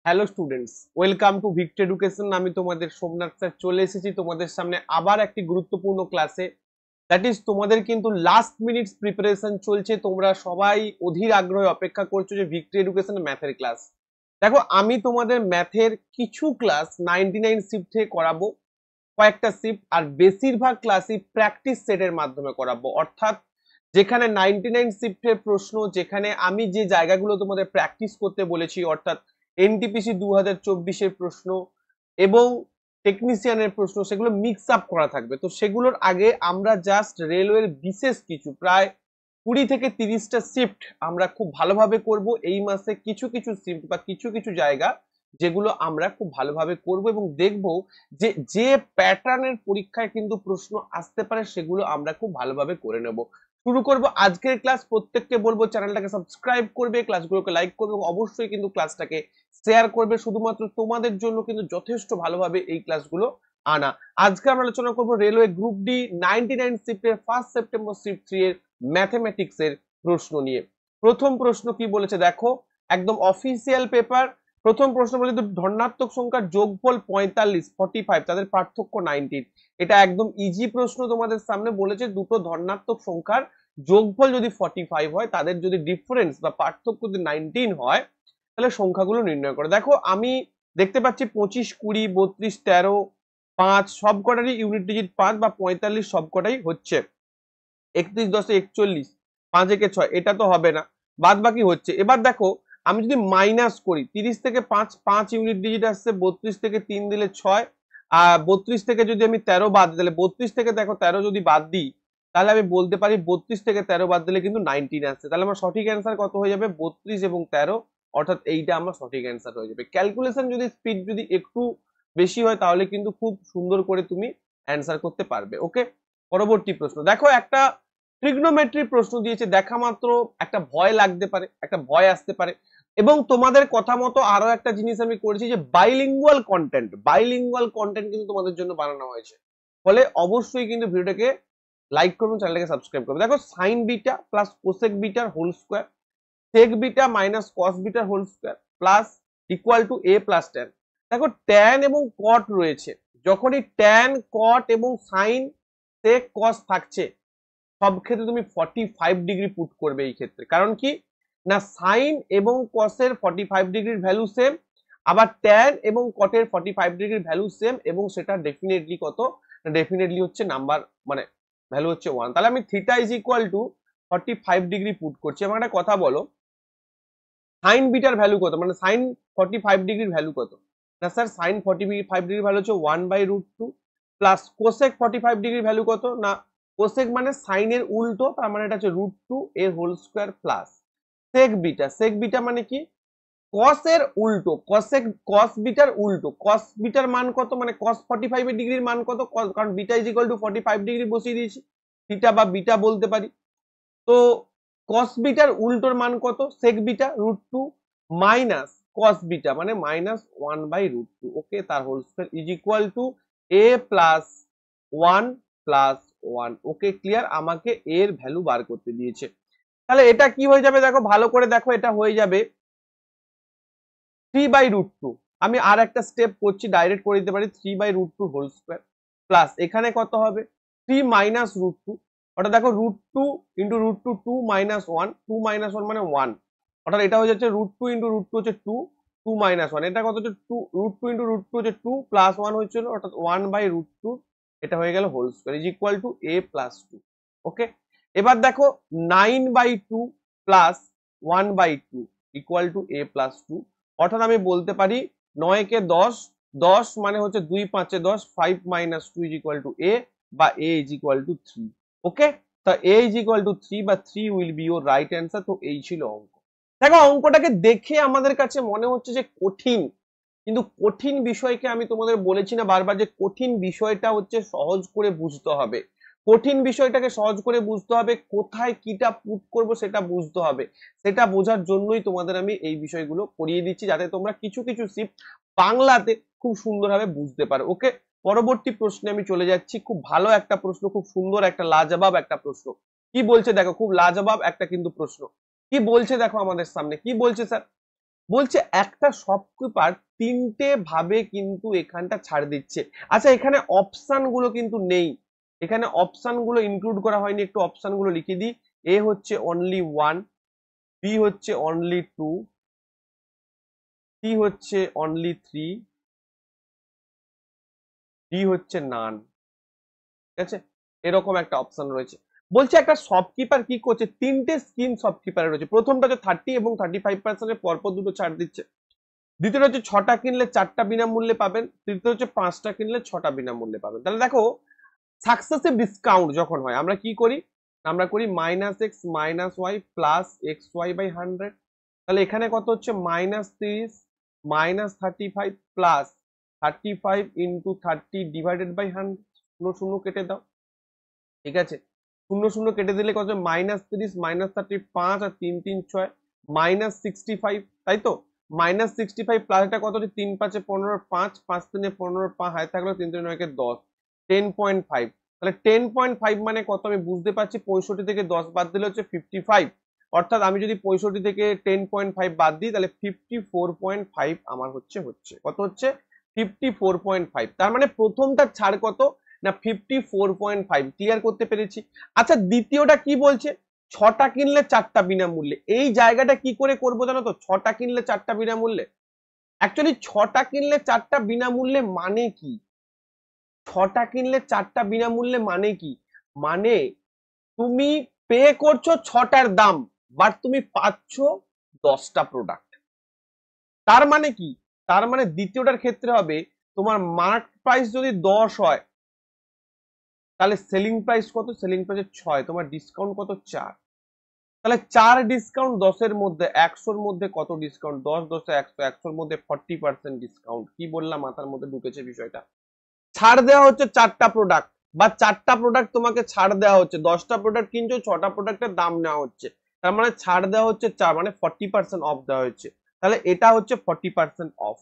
Hello students, welcome to Victor education. আমি তোমাদের Somnath sir চলে এসেছি তোমাদের সামনে আবার একটি গুরুত্বপূর্ণ ক্লাসে। দ্যাট ইজ তোমাদের কিন্তু লাস্ট মিনিটস প্রিপারেশন চলছে। তোমরা সবাই অধীর আগ্রহে অপেক্ষা করছো যে ভিক্টর এডুকেশন ম্যাথের ক্লাস। দেখো, আমি তোমাদের ম্যাথের কিছু ক্লাস 99 শিফট থেকে করাবো, কয়েকটা শিফট, আর বেশিরভাগ ক্লাসই প্র্যাকটিস সেটের মাধ্যমে করাবো। অর্থাৎ যেখানে 99 শিফটের প্রশ্ন, যেখানে আমি যে জায়গাগুলো তোমাদের প্র্যাকটিস করতে বলেছি, অর্থাৎ এনটিপিসি 2024-এর প্রশ্ন এবং টেকনিশিয়ানের প্রশ্ন, সেগুলো মিক্স আপ করা থাকবে। তো সেগুলোর আগে আমরা জাস্ট রেলওয়ের বিশেষ কিছু প্রায় 20 থেকে 30টা শিফট আমরা খুব ভালোভাবে করব এই মাসে। কিছু কিছু শিফট বা কিছু কিছু জায়গা যেগুলো আমরা খুব ভালোভাবে করব এবং দেখব যে যে প্যাটার্নের পরীক্ষায় কিন্তু প্রশ্ন আসতে পারে সেগুলো আমরা খুব ভালোভাবে করে নেব। শুরু করব আজকের ক্লাস। প্রত্যেককে বলবো চ্যানেলটাকে সাবস্ক্রাইব করবে, ক্লাসগুলোকে লাইক করবে এবং অবশ্যই কিন্তু ক্লাসটাকে শেয়ার করবে। শুধুমাত্র তোমাদের জন্য কিন্তু যথেষ্ট ভালোভাবে এই ক্লাসগুলো আনা। আজকে আমরা আলোচনা করব railway group D 99 শিফটের 1 September shift 3 এর ম্যাথমেটিক্স এর প্রশ্ন নিয়ে। প্রথম প্রশ্ন কি বলেছে দেখো, একদম অফিসিয়াল পেপার। প্রথম প্রশ্ন বলে ধনাত্মক সংখ্যার যোগফল 45 তাদের পার্থক্য 19। এটা একদম ইজি প্রশ্ন তোমাদের সামনে বলেছে দুটো ধনাত্মক সংখ্যার যোগফল যদি 45 হয়, তাদের যদি ডিফারেন্স বা পার্থক্য যদি 19 হয়, তাহলে সংখ্যাগুলো নির্ণয় করে। দেখো, আমি দেখতে পাচ্ছি 25, 20, 32, 13, 5 সবকটারই ইউনিট ডিজিট 5 বা 45 সবকটাই হচ্ছে। 31, 10, 41, 5 একে 6, এটা তো হবে না, বাদ বাকি হচ্ছে। এবার দেখো, আমি যদি মাইনাস করি 30 থেকে 5, 5 ইউনিট ডিজিট আসছে, 32 থেকে 3 দিলে 6, আর 32 থেকে যদি আমি 13 বাদ দিই, তাহলে 32 থেকে দেখো 13 যদি বাদ দিই, তাহলে আমি বলতে পারি 32 থেকে 13 বাদ দিলে কিন্তু 19 আসছে। তাহলে আমার সঠিক অ্যান্সার কত হয়ে যাবে? 32 এবং 13, অর্থাৎ এইটা আমার সঠিক অ্যান্সার হয়ে যাবে। ক্যালকুলেশন যদি স্পিড যদি একটু বেশি হয় তাহলে কিন্তু খুব সুন্দর করে তুমি অ্যান্সার করতে পারবে। ওকে, পরবর্তী প্রশ্ন দেখো, একটা ট্রিগনোমেট্রি প্রশ্ন দিয়েছে। দেখা মাত্র একটা ভয় লাগতে পারে, একটা ভয় আসতে পারে, এবং তোমাদের কথা মতো আরো একটা জিনিস আমি করেছি যে বাইলিঙ্গুয়াল কন্টেন্ট কিন্তু তোমাদের জন্য বানানো হয়েছে। ফলে অবশ্যই কিন্তু ভিডিওটাকে লাইক করবেন, চ্যানেলটাকে সাবস্ক্রাইব করবেন। দেখো, সাইন বিটা প্লাস কোসেক বিটার whole square, sec beta minus cos বিটার whole square plus equal to a plus tan. দেখো, ট্যান এবং কট রয়েছে। যখনই ট্যান, কট এবং সাইন, সেক, কস থাকছে, সব ক্ষেত্রে তুমি 45 ডিগ্রি পুট করবে এই ক্ষেত্রে। কারণ কি না, সাইন এবং কসের 45 ডিগ্রির ভ্যালু সেম, আবার ট্যান এবং কটের 45 ডিগ্রির ভ্যালু সেম, এবং সেটা ডেফিনেটলি কত? ডেফিনেটলি হচ্ছে নাম্বার, মানে ভ্যালু হচ্ছে 1। তাহলে আমি theta is equal two 45 degree put করছি। আমার একটা কথা বলো, সাইন বিটার ভ্যালু কত, মানে সাইন 45 ডিগ্রির ভ্যালু কত? না স্যার, সাইন 45 ডিগ্রির ভ্যালু হচ্ছে 1/√2 প্লাস কোসেক 45 ডিগ্রির ভ্যালু কত? না, কোসেক মানে সাইনের উল্টো, তার মানে এটা হচ্ছে √2 এর whole square plus sec beta মানে কি? কস এর উল্টো, কস বিটার উল্টো। কস বিটার মান কত? মানে কস 45 ডিগ্রির মান কত? কারণ beta is equal two 45 degree বসিয়ে দিয়েছি, থিটা বা বিটা বলতে পারি। তো কস বিটার উল্টোর মান কত? Sec beta √2 minus cos beta মানে মাইনাস 1/√2। ওকে, তার whole square is equal to a plus 1 plus 1। Okay, clear? আমাকে এর ভ্যালু বার করতে দিয়েছে। তাহলে এটা কি হয়ে যাবে দেখো, ভালো করে দেখো, এটা হয়ে যাবে 3/√2। আমি আর একটা স্টেপ করছি, ডাইরেক্ট করে দিতে পারি 3/√2 হোল স্কয়ার প্লাস এখানে কত হবে? 3 মাইনাস √2, অর্থাৎ দেখো √2 ইন্টু √2, 2 মাইনাস 1, 2 মাইনাস 1 মানে 1, অর্থাৎ এটা হয়ে যাচ্ছে √2 ইন্টু √2 হচ্ছে 2, 2 মাইনাস 1, এটা কত হচ্ছে 2, √2 ইন্টু √2 হচ্ছে 2 প্লাস 1 হয়েছিল, অর্থাৎ 1/√2, এটা হয়ে গেল whole square is equal to a plus 2। Okay, এবার দেখো 9/2 plus 1/2 equal to a plus 2, অর্থাৎ আমি বলতে পারি 9 কে 10, 10 মানে হচ্ছে 2 5 10, 5 minus 2 is equal to a, বা a ইজ ইকুয়াল টু 3। ওকে, তা a ইজ ইকুয়াল টু 3 বা 3 will be your right answer. তো এই ছিল অঙ্ক। দেখো, অঙ্কটাকে দেখে আমাদের কাছে মনে হচ্ছে যে কঠিন, কিন্তু কঠিন বিষয়কে আমি তোমাদের বলেছি না বারবার যে কঠিন বিষয়টা হচ্ছে সহজ করে বুঝতে হবে। কঠিন বিষয়টাকে সহজ করে বুঝতে হবে, কোথায় কিটা পুট করব সেটা বুঝতে হবে। সেটা বোঝার জন্যই তোমাদের আমি এই বিষয়গুলো করিয়ে দিচ্ছি, যাতে তোমরা কিছু কিছু শিফট বাংলাতে খুব সুন্দরভাবে বুঝতে পারো। ওকে, পরবর্তী প্রশ্নে আমি চলে যাচ্ছি। খুব ভালো একটা প্রশ্ন, খুব সুন্দর একটা লাজবাব একটা প্রশ্ন। কি বলছে দেখো, খুব লাজবাব একটা কিন্তু প্রশ্ন। কি বলছে দেখো আমাদের সামনে, কি বলছে স্যার? বলছে একটা শপকিপার তিনটে ভাবে কিন্তু এখানটা ছাড় দিচ্ছে। আচ্ছা এখানে অপশন গুলো কিন্তু নেই, এখানে অপশন গুলো ইনক্লুড করা হয়নি, একটু অপশন গুলো লিখে দিই। এ হচ্ছে অনলি 1, বি হচ্ছে অনলি 2, সি হচ্ছে অনলি 3, ডি হচ্ছে নান। ঠিক আছে, এরকম একটা অপশন রয়েছে। বলছে একটা শপকিপার কি করছে, তিনটে স্কিম শপকিপার রয়েছে। প্রথমটা হচ্ছে 30 এবং 35% পরপর দুটো ছাড় দিচ্ছে। দ্বিতীয়টা হচ্ছে 6টা কিনলে 4টা বিনামূল্যে পাবেন। তৃতীয় হচ্ছে 5টা কিনলে 6টা বিনামূল্যে পাবেন। তাহলে দেখো সাকসেসিভ ডিসকাউন্ট যখন হয় আমরা কি করি, আমরা করি -x - y প্লাস xy/100। তাহলে এখানে কত হচ্ছে -30 -35 প্লাস 35 ইন্টু 30 ডিভাইডেড বাই 100। শূন্য শূন্য কেটে দাও, ঠিক আছে, শূন্য শূন্য কেটে দিলে কত, -30 -30 5 আর 3 3 6 -65, তাই তো। -65 প্লাস এটা কত হচ্ছে 3 5 15 5 5 3 15 5 হাতে থাকলো 3 3 9 10 10.5। তাহলে 10.5 মানে কত আমি বুঝতে পারছি, 65 থেকে 10 বাদ দিলে হচ্ছে 55। অর্থাৎ আমি যদি 65 থেকে 10.5 বাদ দিই তাহলে 54.5 আমার হচ্ছে কত হচ্ছে 54.5। তার মানে প্রথমটা ছাড় কত না 54.5। ক্লিয়ার করতে পেরেছি। আচ্ছা দ্বিতীয়টা কি বলছে, 6টা কিনলে 4টা বিনামূল্যে। এই জায়গাটা কি করে করবো জানো তো, 6টা কিনলে 4টা বিনামূল্যে। অ্যাকচুয়ালি 6টা কিনলে 4টা বিনামূল্যে মানে কি, 6টা কিনলে 4টা বিনামূল্যে মানে কি, মানে তুমি পে করছো 6টার দাম, বাট তুমি পাচ্ছ 10টা প্রোডাক্ট। তার মানে কি, তার মানে দ্বিতীয়টার ক্ষেত্রে হবে তোমার মার্ক প্রাইস যদি 10 হয় তাহলে সেলিং প্রাইস কত, সেলিং প্রাইস 6, তোমার ডিসকাউন্ট কত 4। তাহলে 4 ডিসকাউন্ট 10 এর মধ্যে, 100-র মধ্যে কত ডিসকাউন্ট, 10 10 100, 100-র মধ্যে 40% ডিসকাউন্ট। কি বললাম, মাথার মধ্যে ঢুকেছে বিষয়টা। ছাড় দেওয়া হচ্ছে 4টা প্রোডাক্ট, বা 4টা প্রোডাক্ট তোমাকে ছাড় দেওয়া হচ্ছে, 10টা প্রোডাক্ট কিনছো 6টা প্রোডাক্টের দাম নেওয়া হচ্ছে, তার মানে ছাড় দেওয়া হচ্ছে 4, মানে 40% অফ দেওয়া হচ্ছে। তাহলে এটা হচ্ছে 40% অফ।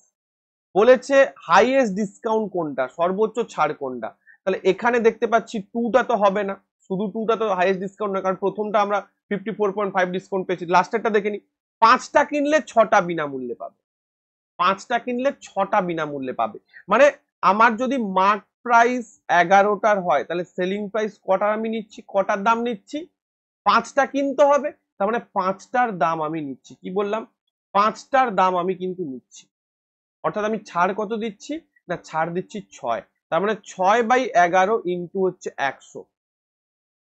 বলেছে হাইয়েস্ট ডিসকাউন্ট কোনটা, সর্বোচ্চ ছাড় কোনটা। তাহলে এখানে দেখতে পাচ্ছি 2টা তো হবে না, শুধু 2টা তো হাইয়েস্ট ডিসকাউন্ট না, কারণ প্রথমটা আমরা 54.5 ডিসকাউন্ট পেয়েছি। লাস্টেরটা দেখে নি, 5টা কিনলে 6টা বিনামূল্যে পাবে, 5টা কিনলে 6টা বিনামূল্যে পাবে। মানে আমার যদি মার্ক প্রাইস 11টার হয় তাহলে সেলিং প্রাইস কটার আমি নিচ্ছি, কটার দাম নিচ্ছি, 5টা কিনতে হবে, তার মানে 5টার দাম আমি নিচ্ছি। কি বললাম, 5টার দাম আমি কিন্তু নিচ্ছি। অর্থাৎ আমি ছাড় কত দিচ্ছি না, ছাড় দিচ্ছি 6। তার মানে 6/11 ইন্টু হচ্ছে 100।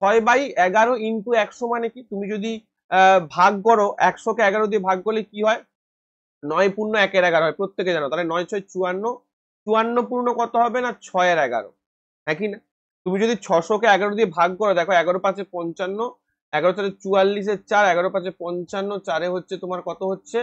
6/11 ইন্টু 100 মানে কি, তুমি যদি ভাগ করো 100কে 11 দিয়ে ভাগ করলে কি হয়, 9 পূর্ণ 1 এর 11 হয়, প্রত্যেকে জানো। তাহলে 9 6 54, 54 পূর্ণ কত হবে না 6 এর 11, একই না। তুমি যদি 600কে 11 দিয়ে ভাগ করো, দেখো 11 5 55, 11 4 44 এর 4, 11 5 55, 4 হচ্ছে তোমার কত হচ্ছে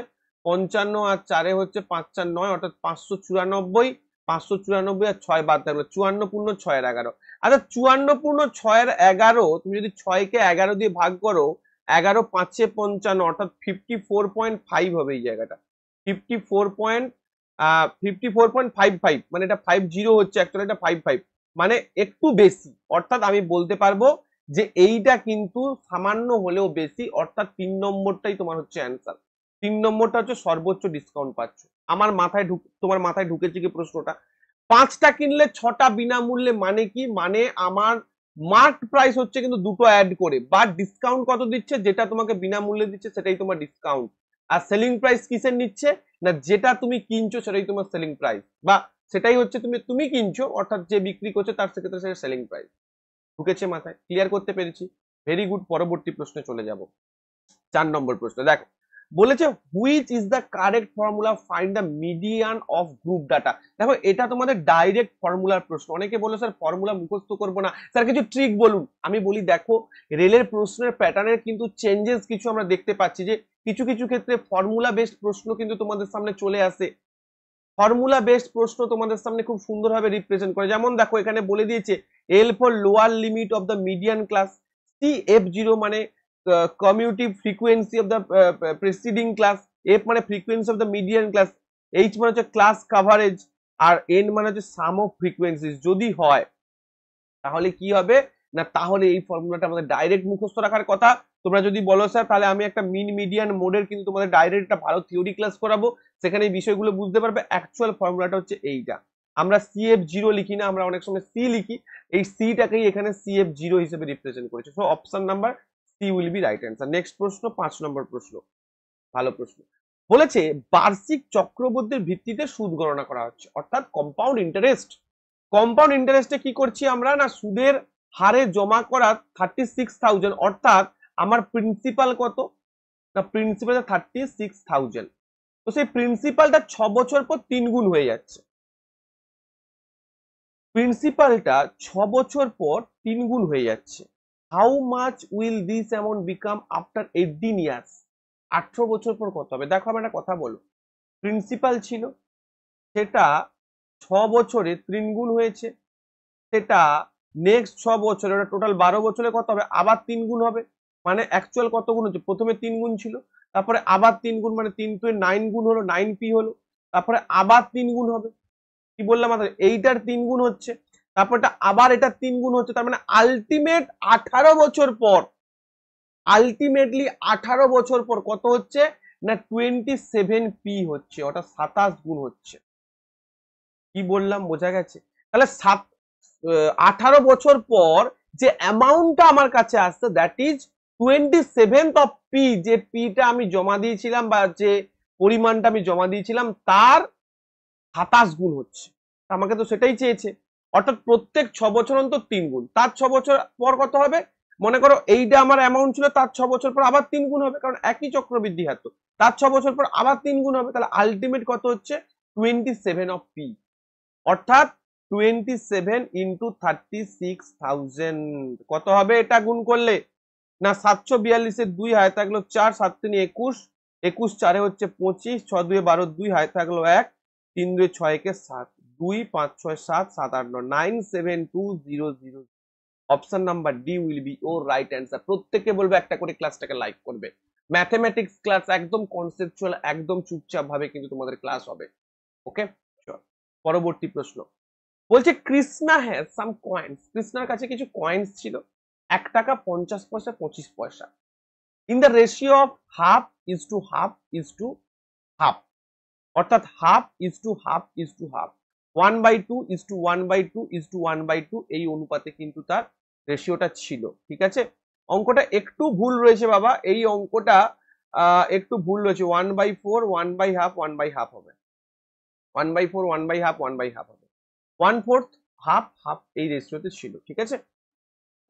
55, আর 4 হচ্ছে 5 4 9, অর্থাৎ 594। 594 আর 6 বাদ থাকলো, 54 পূর্ণ 6 এর 11। আচ্ছা 54 পূর্ণ 6 এর 11 তুমি যদি 6কে 11 দিয়ে ভাগ করো, 11 5 55, অর্থাৎ 54.5 হবে এই জায়গাটা। 54.55, মানে এটা 50 হচ্ছে, অ্যাকচুয়ালি এটা 55, মানে একটু বেশি। অর্থাৎ আমি বলতে পারবো যে এইটা কিন্তু সামান্য হলেও বেশি, অর্থাৎ 3 নম্বরটাই তোমার হচ্ছে অ্যান্সার। 3 নম্বরটা হচ্ছে সর্বোচ্চ ডিসকাউন্ট পাচ্ছ। আমার মাথায় তোমার মাথায় ঢুকেছে কি প্রশ্নটা। 5টা কিনলে 6টা বিনামূল্যে মানে কি, মানে আমার মার্ক প্রাইস হচ্ছে কিন্তু দুটো অ্যাড করে, বাট ডিসকাউন্ট কত দিচ্ছে, যেটা তোমাকে বিনামূল্যে দিচ্ছে সেটাই তোমার ডিসকাউন্ট। আর সেলিং প্রাইস কিসের নিচ্ছে না, যেটা তুমি কিনছো সেটাই তোমার সেলিং প্রাইস, বা সেটাই হচ্ছে তুমি কিনছো, অর্থাৎ যে বিক্রি করছে তার সেক্ষেত্রে সেটা সেলিং প্রাইস। ঢুকেছে মাথায়, ক্লিয়ার করতে পেরেছি। ভেরি গুড, পরবর্তী প্রশ্নে চলে যাব। 4 নম্বর প্রশ্ন দেখো, বলেছে which is the correct formula find the median of group data. দেখো এটা তোমাদের ডাইরেক্ট ফর্মুলার প্রশ্ন। অনেকে বলে স্যার ফর্মুলা মুখস্থ করবো না, স্যার কিছু ট্রিক বলুন। আমি বলি দেখো, রেলের প্রশ্নের প্যাটার্নের কিন্তু চেঞ্জেস কিছু আমরা দেখতে পাচ্ছি, যে কিছু কিছু ক্ষেত্রে ফর্মুলা বেসড প্রশ্ন কিন্তু তোমাদের সামনে চলে আসে। ফর্মুলা বেসড প্রশ্ন তোমাদের সামনে খুব সুন্দরভাবে রিপ্রেজেন্ট করে। যেমন দেখো এখানে বলে দিয়েছে L for lower limit of the median class, C F0 মানে cumulative frequency of the preceding class, F মানে frequency of the median class, H মানে হচ্ছে ক্লাস কাভারেজ, আর এন মানে হচ্ছে সাম অফ ফ্রিকোয়েন্সিজ। যদি হয় তাহলে কি হবে না, তাহলে এই ফর্মুলাটা আমাদের ডাইরেক্ট মুখস্থ রাখার কথা। তোমরা যদি বলো স্যার তাহলে আমি একটা মিন মিডিয়ান মোডের কিন্তু তোমাদের ডাইরেক্ট একটা ভালো থিওরি ক্লাস করাবো, সেখানে এই বিষয়গুলো বুঝতে পারবে। অ্যাকচুয়াল ফর্মুলাটা হচ্ছে এইটা, আমরা CF0 লিখি না, আমরা অনেক সময় সি লিখি, এই সিটাকেই এখানে CF0 হিসেবে রিপ্রেজেন্ট করেছে। So option number C will be right answer. Next প্রশ্ন, 5 নম্বর প্রশ্ন, ভালো প্রশ্ন। বলেছে বার্ষিক চক্রবৃদ্ধির ভিত্তিতে সুদ গণনা করা হচ্ছে, অর্থাৎ কম্পাউন্ড ইন্টারেস্ট। কম্পাউন্ড ইন্টারেস্টে কি করছি আমরা না, সুদের হারে জমা করা 36,000, অর্থাৎ আমার প্রিন্সিপাল কত না, প্রিন্সিপাল 36,000। তো সেই প্রিন্সিপালটা 6 বছর পর 3 গুণ হয়ে যাচ্ছে, প্রিন্সিপালটা 6 বছর পর 3 গুণ হয়ে যাচ্ছে। How much will this amount become after 18 years? 18 বছর পর কত হবে? দেখো আমার একটা কথা বলো, প্রিন্সিপাল ছিল সেটা 6 বছরে 3 গুণ হয়েছে, সেটা নেক্সট 6 বছরে, ওটা টোটাল 12 বছরে কত হবে? আবার 3 গুণ হবে। মানে অ্যাকচুয়াল কত গুণ হচ্ছে? প্রথমে 3 গুণ ছিল, তারপরে আবার 3 গুণ, মানে 3 তো 9 গুণ হলো, 9p হলো, তারপরে আবার 3 গুণ হবে। কি বললাম? এইটার 3 গুণ হচ্ছে, তারপরটা আবার এটা 3 গুণ হচ্ছে, তার মানে আলটিমেট 18 বছর পর, আলটিমেটলি 18 বছর পর কত হচ্ছে না 27p হচ্ছে, অর্থাৎ 27 গুণ হচ্ছে। কি বললাম, বোঝা গেছে? তাহলে 18 বছর পর যে অ্যামাউন্টটা আমার কাছে আসছে, that is 27th of P, যে পিটা আমি জমা দিয়েছিলাম বা যে পরিমাণটা আমি জমা দিয়েছিলাম তার 27 গুণ হচ্ছে। আমাকে তো সেটাই চেয়েছে, অর্থাৎ প্রত্যেক 6 বছর অন্তর 3 গুণ, তার 6 বছর পর কত হবে? মনে করো এইটা আমার অ্যামাউন্ট ছিল, তার 6 বছর পর আবার 3 গুণ হবে, কারণ একই চক্রবৃদ্ধি হার, তো তার 6 বছর পর আবার 3 গুণ হবে। তাহলে আলটিমেট কত হচ্ছে? 27 অফ পি, অর্থাৎ 27 ইন্টু 36,000 কত হবে এটা গুণ করলে না? 742 2 হাতে থাকলো 4, 7 3 21, 21 4 হচ্ছে 25, 6 2 12, 2 হাতে থাকলো 1, 3 2 6 কে 7, 2 5 6 7 7 8 9, 97200। Option number D will be or right answer. প্রত্যেকে বলবে একটা করে ক্লাসটাকে লাইক করবে। ম্যাথমেটিক্স ক্লাস একদম কনসেপচুয়াল, একদম চুপচাপ ভাবে কিন্তু তোমাদের ক্লাস হবে। ওকে, পরবর্তী প্রশ্ন বলছে কৃষ্ণা হ্যাজ সাম কয়েন্স, কৃষ্ণার কাছে কিছু কয়েন্স ছিল, 1 টাকা, 50 পয়সা, 25 পয়সা, in the ratio of half is to half is to half, অর্থাৎ half is to half is to half, 1/2 is to 1/2 is to 1/2, এই অনুপাতে কিন্তু তার রেশিওটা ছিল। ঠিক আছে, অঙ্কটা একটু ভুল রয়েছে বাবা, এই অঙ্কটা একটু ভুল রয়েছে, 1/4 1/2 1/2 হবে, 1/4 1/2 1/2 হবে, 1/4 হাফ হাফ এই রেশিওতে ছিল। ঠিক আছে,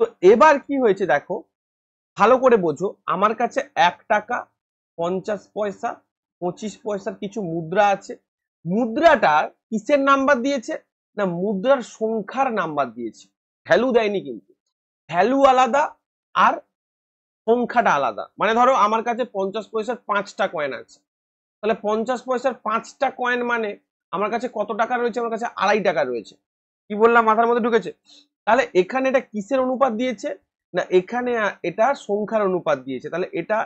তো এবার কি হয়েছে দেখো, ভালো করে বোঝো, আমার কাছে 1 টাকা, 50 পয়সা, 25 পয়সার কিছু মুদ্রা আছে। মুদ্রাটা কিসের নাম্বার দিয়েছে না, মুদ্রার সংখ্যার নাম্বার দিয়েছে, ভ্যালু দেয়নি কিন্তু, ভ্যালু আলাদা আর সংখ্যাটা আলাদা। মানে ধরো আমার কাছে 50 পয়সার 5টা কয়েন আছে, তাহলে 50 পয়সার 5টা কয়েন মানে আমার কাছে কত টাকা রয়েছে? আমার কাছে 2.5 টাকা রয়েছে। কি বললাম, মাথার মধ্যে ঢুকেছে? তাহলে এখানে এটা কিসের অনুপাত দিয়েছে না, এখানে এটা সংখ্যার অনুপাত দিয়েছে। তাহলে এটা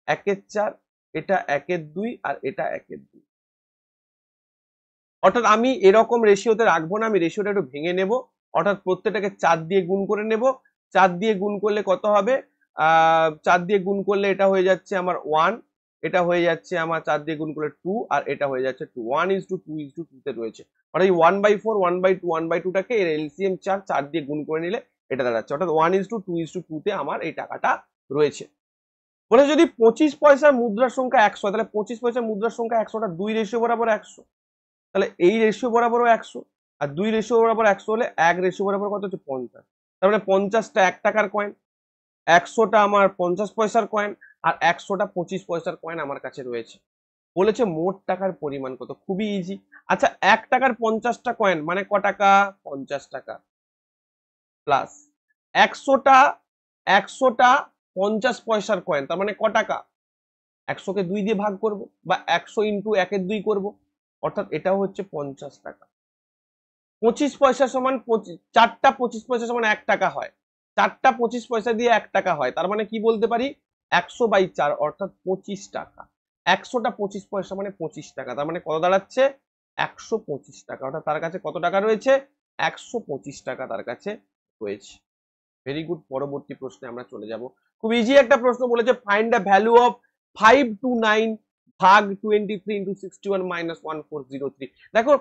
1/4, এটা 1/2 আর এটা 1/2, অর্থাৎ আমি এরকম রেশিওতে রাখবো না, আমি রেশিওটা একটু ভেঙে নেব, অর্থাৎ প্রত্যেকটাকে 4 দিয়ে গুণ করে নেব। 4 দিয়ে গুণ করলে কত হবে? 4 দিয়ে গুণ করলে এটা হয়ে যাচ্ছে আমার 1, এটা হয়ে যাচ্ছে আমার 4 দিয়ে গুণ করলে 2, আর এটা হয়ে যাচ্ছে 2, 1:2:2 তে রয়েছে। অর্থাৎ এই 1/4 1/2 1/2টাকে এর এলসিএম 4, 4 দিয়ে গুণ করে নিলে এটা দাঁড়াচ্ছে, অর্থাৎ 1:2:2 তে আমার এই টাকাটা রয়েছে। বলে যদি 25 পয়সার মুদ্রার সংখ্যা 100, তাহলে 25 পয়সার মুদ্রার সংখ্যা 100টা 2 রেশিও বরাবর 100, তাহলে এই রেশিও বরাবরও 100, আর 2 রেশিও বরাবর 100 হলে 1 রেশিও বরাবর কত হচ্ছে? 50। তার মানে 50টা 1 টাকার কয়েন, 100টা আমার 50 পয়সার কয়েন, আর 100টা 25 পয়সার কয়েন আমার কাছে রয়েছে। বলেছে মোট টাকার পরিমাণ কত? খুবই ইজি। আচ্ছা, 1 টাকার 50টা কয়েন মানে ক টাকা? 50 টাকা, প্লাস 100টা 50 পয়সার কয়েন, তার মানে ক টাকা? 100কে 2 দিয়ে ভাগ করব, বা 100 ইন্টু 1/2 করব, অর্থাৎ এটাও হচ্ছে 50 টাকা। 25 পয়সা সমান 4টা 25 পয়সা সমান 1 টাকা হয়, 4টা 25 পয়সা দিয়ে 1 টাকা হয়, তার মানে কি বলতে পারি? 100/4 অর্থাৎ 25 টাকা। 100টা 25 পয়সা মানে 25 টাকা, তার মানে কত দাঁড়াচ্ছে? 125 টাকা, অর্থাৎ তার কাছে কত টাকা রয়েছে? 125 টাকা তার কাছে রয়েছে। ভেরি গুড, পরবর্তী প্রশ্নে আমরা চলে যাব। খুব ইজি একটা প্রশ্ন বলেছে, ফাইন্ড দ্য ভ্যালু অফ 529 ভাগ 23 ইন্টু 61 মাইনাস 1403। দেখো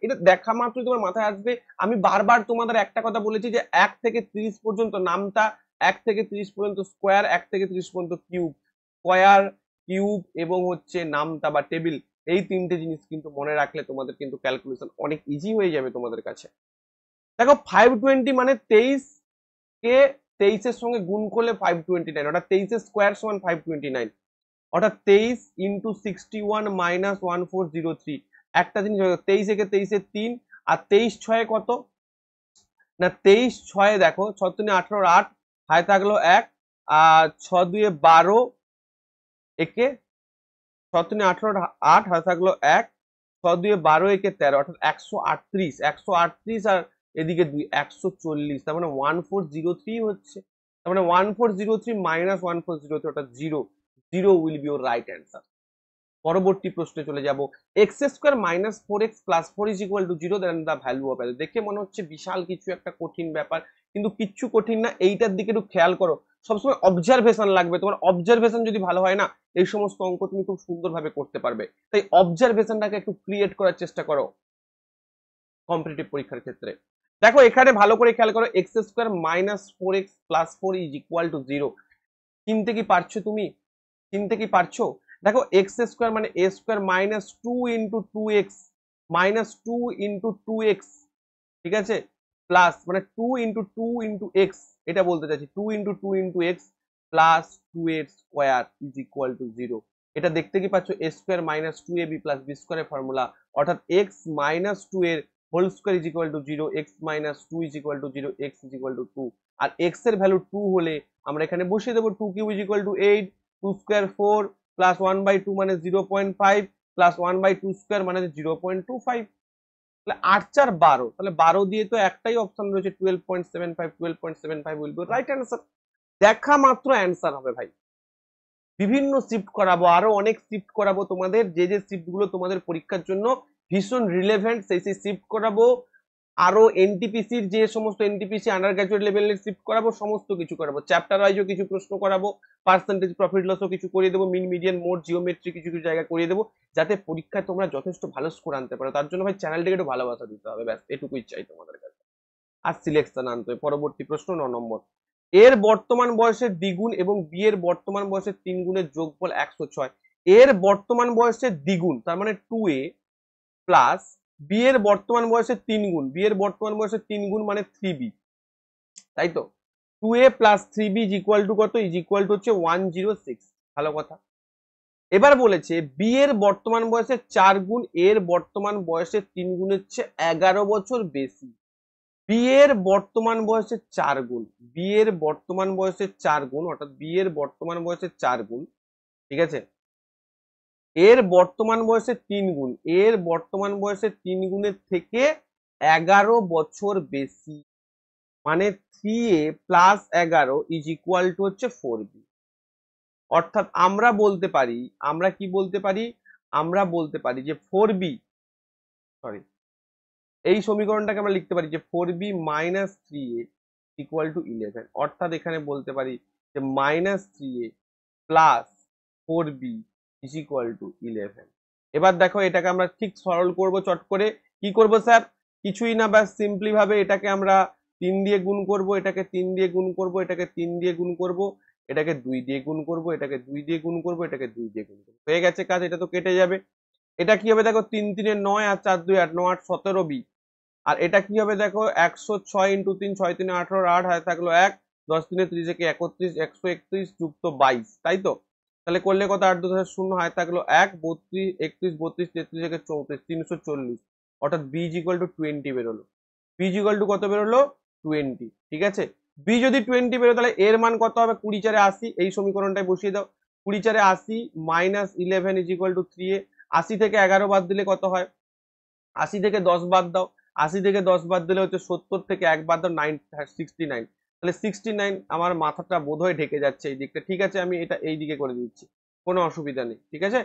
এটা দেখা মাত্রই তোমার মাথায় আসবে, আমি বারবার তোমাদের একটা কথা বলেছি যে 1 থেকে 30 পর্যন্ত নামতা, 1 থেকে 30 পর্যন্ত স্কোয়ার, 1 থেকে 30 পর্যন্ত কিউব, স্কোয়ার কিউব এবং হচ্ছে নামতা বা টেবিল, এই তিনটে জিনিস কিন্তু মনে রাখলে তোমাদের কিন্তু ক্যালকুলেশন অনেক ইজি হয়ে যাবে তোমাদের কাছে। দেখো 520 মানে 23 কে 23 এর সঙ্গে গুণ করলে 529, অর্থাৎ 23 এর স্কোয়ার সমান 529, অর্থাৎ 23 ইন্টু 61 মাইনাস 1403। একটা জিনিস 23 একে 23 এর 3, আর 23 ছয়ে কত না, 23 ছয়ে দেখো 6 3 18 8, হাতে থাকলো 1, আর 6 2 12, একে 6 3 18 8, হাতে থাকলো 1, 6 2 12 একে 13, অর্থাৎ 138, 138 আর এদিকে 2 140, তার মানে 1403 হচ্ছে। তার মানে 1403 মাইনাস 1403 অর্থাৎ 0, 0 will be your right answer. পরবর্তী প্রশ্নে চলে যাব, x square minus 4x plus 4 is equal to 0, then the value of value. দেখে মনে হচ্ছে বিশাল কিছু একটা কঠিন ব্যাপার, কিন্তু কিচ্ছু কঠিন না, এইটার দিকে একটু খেয়াল করো। সবসময় অবজারভেশন লাগবে, তোমার অবজারভেশন যদি ভালো হয় না, এই সমস্ত অঙ্ক তুমি খুব সুন্দরভাবে করতে পারবে। তাই অবজারভেশনটাকে একটু ক্রিয়েট করার চেষ্টা করো কম্পিটিটিভ পরীক্ষার ক্ষেত্রে। দেখো এখানে ভালো করে খেয়াল করো, x square minus 4x plus 4 is equal to 0। চিনতে কি পারছো তুমি? চিনতে কি পারছো? দেখো এক্স স্কোয়ার মানে A square minus 2 into 2x, minus 2 into 2x, ঠিক আছে, প্লাস মানে 2 ইন্টু 2 ইন্টু এক্স, এটা বলতে চাইছি 2 ইন্টু 2 ইন্টু এক্স প্লাস 2 এর স্কোয়ার ইজ ইকুয়াল টু 0। এটা দেখতে কি পাচ্ছ, A square minus 2ab plus B স্কোয়ারের ফর্মুলা, অর্থাৎ এক্স মাইনাস 2 এর whole square is equal to 0, X minus 2 is equal to 0, X is equal to 2। আর X এর ভ্যালু 2 হলে আমরা এখানে বসিয়ে দেবো 2 cube is equal to 8, 2 square 4 plus 1/2 মানে 0.5 প্লাস 1/2 স্কোয়ার মানে 0.25, তাহলে 8 4 12, তাহলে 12 দিয়ে তো একটাই অপশন রয়েছে 12.75, 12.75 উইল বি রাইট অ্যান্সার। দেখা মাত্র অ্যান্সার হবে ভাই। বিভিন্ন শিফট করাবো, আরো অনেক শিফট করাবো তোমাদের, যে যে শিফট গুলো তোমাদের পরীক্ষার জন্য ভীষণ রিলেভেন্ট সেই সেই শিফট করাবো। আরো এনটিপিসির যে সমস্ত এনটিপিসি আন্ডার গ্রাজুয়েট লেভেলের শিফট করাবো, সমস্ত কিছু করাবো, চ্যাপ্টার ওয়াইজও কিছু প্রশ্ন করাবো, পার্সেন্টেজ প্রফিট লসও কিছু করিয়ে দেবো, মিন মিডিয়ান মোড জিওমেট্রি কিছু কিছু জায়গা করিয়ে দেবো, যাতে পরীক্ষায় তোমরা যথেষ্ট ভালো স্কোর আনতে পারো। তার জন্য ভাই চ্যানেলটিকে একটু ভালোবাসা দিতে হবে, ব্যাস এটুকুই চাই তোমাদের কাছে। আর সিলেকশন আনতে হবে। পরবর্তী প্রশ্ন 9 নম্বর, এর বর্তমান বয়সের দ্বিগুণ এবং বি এর বর্তমান বয়সের 3 গুণের যোগফল 106। এর বর্তমান বয়সের দ্বিগুণ তার মানে 2a প্লাস বি এর বর্তমান বয়সের 3 গুণ, বি এর বর্তমান বয়সের 3 গুণ মানে 3b, তাই তো 2a plus 3b is equal two কত, ইজ ইকুয়াল টু হচ্ছে 106। ভালো কথা। এবার বলেছে বি এর বর্তমান বয়সের 4 গুণ এর বর্তমান বয়সের 3 গুণের চেয়ে 11 বছর বেশি। বি এর বর্তমান বয়সের 4 গুণ, বি এর বর্তমান বয়সের 4 গুণ, অর্থাৎ বি এর বর্তমান বয়সের 4 গুণ, ঠিক আছে, এর বর্তমান বয়সের 3 গুণ, এর বর্তমান বয়সের 3 গুণের থেকে 11 বছর বেশি, মানে 3a plus 11 is equal two হচ্ছে 4b। অর্থাৎ আমরা বলতে পারি, আমরা কি বলতে পারি, আমরা বলতে পারি যে 4b, সরি, এই সমীকরণটাকে আমরা লিখতে পারি যে 4b minus 3a equal to 11, অর্থাৎ এখানে বলতে পারি যে minus 3a plus 4b is equal two 11। এবার দেখো এটাকে আমরা ঠিক সরল করব চট করে। কি করব স্যার? কিছুই না, ব্যাস সিম্পলি ভাবে এটাকে আমরা 3 দিয়ে গুণ করব, এটাকে 3 দিয়ে গুণ করব, এটাকে 3 দিয়ে গুণ করব, এটাকে 2 দিয়ে গুণ করব, এটাকে 2 দিয়ে গুণ করব, এটাকে 2 দিয়ে গুণ করব, হয়ে গেছে কাজ। এটা তো কেটে যাবে। এটা কি হবে দেখো, 3 3 9 আর 4 2 8, 9 8 17b। আর এটা কি হবে দেখো, 106 ইন্টু 3, 6 3 18, 8 হাতে থাকলো 1, 10 3 30 একে 31, 131 যুক্ত 22, তাই তো? তাহলে করলে কত, 8 2 0, হাতে থাকলো 1, 32 31 32 33 একে 34, 340, অর্থাৎ বি ইজ ইকুয়াল টু 20 বেরোলো। বি ইজ ইকুয়াল টু কত বেরোলো? 20, ঠিক আছে। বি যদি 20 বেরো তাহলে এর মান কত হবে? 20 4 80, এই সমীকরণটাই বসিয়ে দাও। 20 4 80 minus 11 is equal two 3a। 80 থেকে 11 বাদ দিলে কত হয়? 80 থেকে 10 বাদ দাও, 80 থেকে 10 বাদ দিলে হচ্ছে 70 থেকে 1 বাদ দাও 69, তাহলে 69। আমার মাথাটা বোধহয় ঢেকে যাচ্ছে এই দিকটা, ঠিক আছে, আমি এটা এই দিকে করে দিচ্ছি, কোনো অসুবিধা নেই, ঠিক আছে।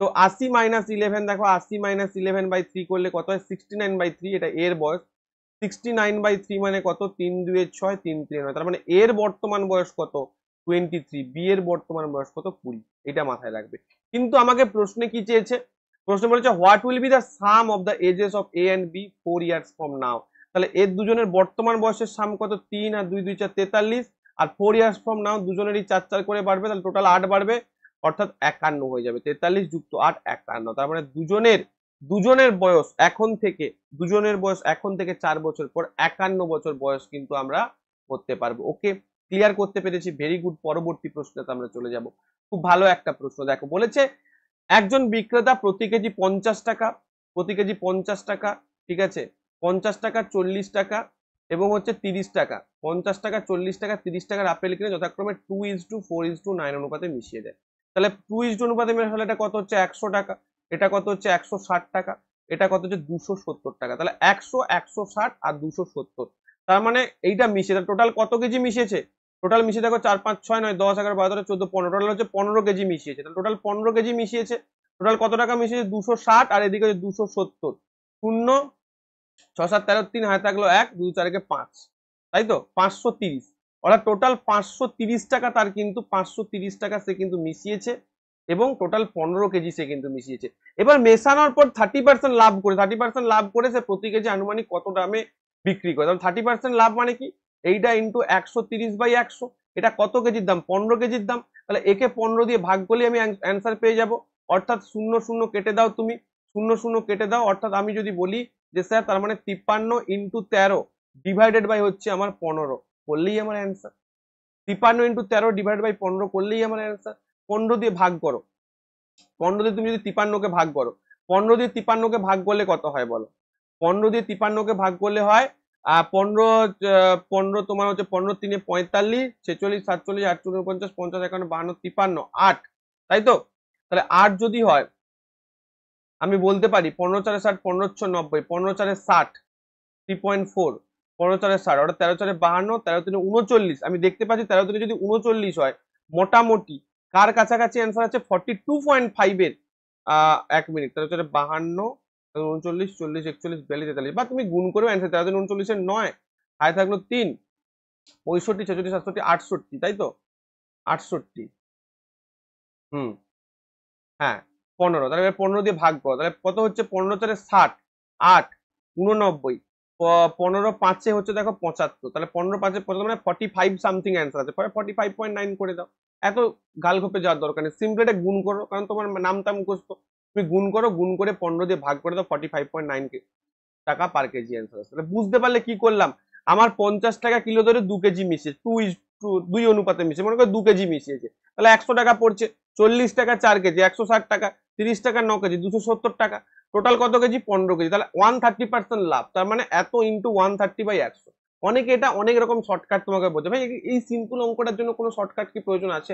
তো 80 মাইনাস 11, দেখো 80 মাইনাস 11/3 করলে কত হয়? 69/3, এটা এর বয়স। 69/3 মানে কত? 3 2 6, 3 3 9, তার মানে এর বর্তমান বয়স কত? 23, বি এর বর্তমান বয়স কত 20, এটা মাথায় রাখবে। কিন্তু আমাকে প্রশ্নে কি চেয়েছে, প্রশ্ন বলেছে what will be the sum of the ages of A and B 4 years from now. তাহলে এর দুজনের বর্তমান বয়সের সাম কত, 3 আর 2 2 4 43, আর 4 ইয়ার্স ফ্রম নাও দুজনেরই 4 4 করে বাড়বে, তাহলে টোটাল 8 বাড়বে, অর্থাৎ 51 হয়ে যাবে। 43 যুক্ত 8 51। তার মানে দুজনের বয়স এখন থেকে, দুজনের বয়স এখন থেকে 4 বছর পর 51 বছর বয়স কিন্তু আমরা করতে পারবো। ওকে, ক্লিয়ার করতে পেরেছি, ভেরি গুড। পরবর্তী প্রশ্নতে আমরা চলে যাব। খুব ভালো একটা প্রশ্ন, দেখো বলেছে একজন বিক্রেতা প্রতি কেজি 50 টাকা, প্রতি কেজি 50 টাকা, ঠিক আছে, 50 টাকা, 40 টাকা এবং হচ্ছে 30 টাকা, 50 টাকা, 40 টাকা, 30 টাকার আপেল কিনে যথাক্রমে 2:4:9 অনুপাতে মিশিয়ে দেয়। তাহলে 2:1 অনুপাতে মেশালে এটা কত হচ্ছে 100 টাকা, এটা কত হচ্ছে 160 টাকা, এটা কত হচ্ছে 270 টাকা। তাহলে 100, 160 আর 270, তার মানে এইটা মিশিয়ে টোটাল কত কেজি মিশিয়েছে, টোটাল মিশিয়ে দেখো 4 5 6 9 10 11 12 13 14 15, টোটাল হচ্ছে 15 কেজি মিশিয়েছে। তাহলে টোটাল 15 কেজি মিশিয়েছে, টোটাল কত টাকা মিশিয়েছে 260, আর এদিকে হচ্ছে 270, 0 6 7 13 3 হাতে থাকলো 1 2 4 5, তাই তো 530, অর্থাৎ টোটাল 530 টাকা তার কিন্তু 530 টাকা সে কিন্তু মিশিয়েছে এবং টোটাল 15 কেজি সে কিন্তু মিশিয়েছে। এবার মেশানোর পর 30% লাভ করে, 30% লাভ করে সে প্রতি কেজি আনুমানিক কত দামে বিক্রি করে। তাহলে 30% লাভ মানে কি, এইটা ইন্টু 130/100, এটা কত কেজির দাম, 15 কেজির দাম। তাহলে একে 15 দিয়ে ভাগ করলে আমি অ্যান্সার পেয়ে যাব, অর্থাৎ 0 0 কেটে দাও, তুমি 0 0 কেটে দাও, অর্থাৎ আমি যদি বলি যে স্যার তার মানে 53 ইন্টু 13 ডিভাইডেড বাই হচ্ছে আমার 15 করলেই আমার অ্যান্সার। 53 ইন্টু 13 ডিভাইড বাই 15 করলেই আমার অ্যান্সার। 15 দিয়ে ভাগ করো, 15 দিয়ে তুমি যদি 53 কে ভাগ করো, 15 দিয়ে 53 কে ভাগ করলে কত হয় বলো, 15 দিয়ে 53 কে ভাগ করলে হয় 15 15 তোমার হচ্ছে 15 3 45 46 47 48 49 50 51 52 53 8, তাই তো। তাহলে 8 যদি হয় আমি বলতে পারি 15 4 60 15 6 90 15 4 60 3.4, 15 4 60, অর্থাৎ 13 4 52, 13 3 39। আমি দেখতে পাচ্ছি 13 3 যদি 39 হয়, মোটামুটি কার কাছাকাছি অ্যান্সার আছে 42.5 এর। 1 মিনিট, 13 4 52, 39 40 41 42 43, বা তুমি গুণ করেও অ্যান্সার 13 3 39 এর 9 হাতে থাকলো 3 65 66 67 68, তাই তো 68, হ্যাঁ 15, তাহলে 15 দিয়ে ভাগ করো, তাহলে কত হচ্ছে 15 4 60 8 89, 15 5 হচ্ছে দেখো 75, তাহলে 15 5 মানে 45 সামথিং অ্যান্সার আছে, 45.9 করে দাও। এত গাল ঘপে যাওয়ার দরকার নেই, সিম্পলি এটা গুণ করো, কারণ তোমার নামটা মুখস্থ, তুমি গুণ করো, গুণ করে 15 দিয়ে ভাগ করে দাও, 45.9 টাকা পার কেজি অ্যান্সার আছে। তাহলে বুঝতে পারলে কি করলাম, আমার 50 টাকা কিলো ধরে 2 কেজি মিশিয়েছে, 2 অনুপাতে মিশিয়ে মনে করো 2 কেজি মিশিয়েছে, তাহলে 100 টাকা পড়ছে, 40 টাকা 4 কেজি 160 টাকা, 30 টাকা 9 কেজি 270 টাকা, টোটাল কত কেজি 15 কেজি, তাহলে 130% লাভ। তার মানে এত ইন্টু 130/100। অনেকে এটা অনেক রকম শর্টকাট তোমাকে বলছে, ভাই এই সিম্পল অঙ্কটার জন্য কোনো শর্টকাট কি প্রয়োজন আছে,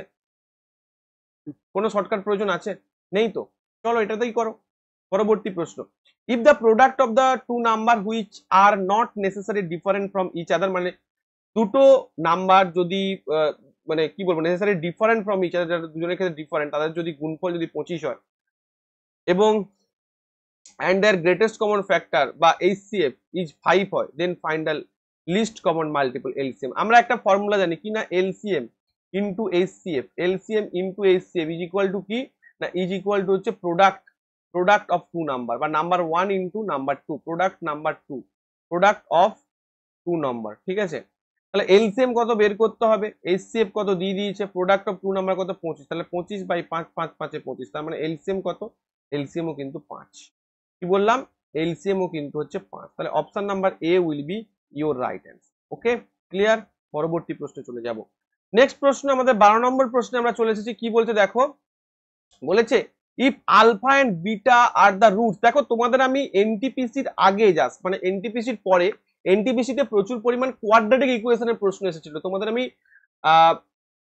কোনো শর্টকাট প্রয়োজন আছে, নেই তো, চলো এটাতেই করো। পরবর্তী প্রশ্ন, if the product of the two number which are not necessary different from each other, মানে দুটো নাম্বার যদি মানে কি বলবো necessary different from each other, দুজনের ক্ষেত্রে ডিফারেন্ট, তাদের যদি গুণফল যদি 25 হয় এবং and their greatest common factor বা HCF is 5 হয়, then find the least common multiple LCM। আমরা একটা ফর্মুলা জানি কি না, LCM into HCF, LCM into HCF is equal to কি না, is equal to হচ্ছে product of two number বা number 1 into number 2, product of two number, ঠিক আছে। তাহলে LCM কত বের করতে হবে, HCF কত দিয়ে দিয়েছে, প্রোডাক্ট অফ টু নাম্বার কত 25, তাহলে 25/5 5 5 25, তার মানে LCM কত, LCM ও কিন্তু 5, কি বললাম LCM ও কিন্তু হচ্ছে 5, তাহলে option number A will be your right answer. Okay, clear. পরবর্তী প্রশ্নে চলে যাব। নেক্সট প্রশ্ন আমাদের 12 নম্বর প্রশ্নে আমরা চলে এসেছি, কি বলছে দেখো, বলেছে if alpha and beta are the roots. দেখো তোমাদের আমি এনটিপিসির আগে জাস্ট মানে এনটিপিসির পরে, এনটিপিসিতে প্রচুর পরিমাণ কোয়াড্রেটিক ইকুয়েশনের প্রশ্ন এসেছিল, তোমাদের আমি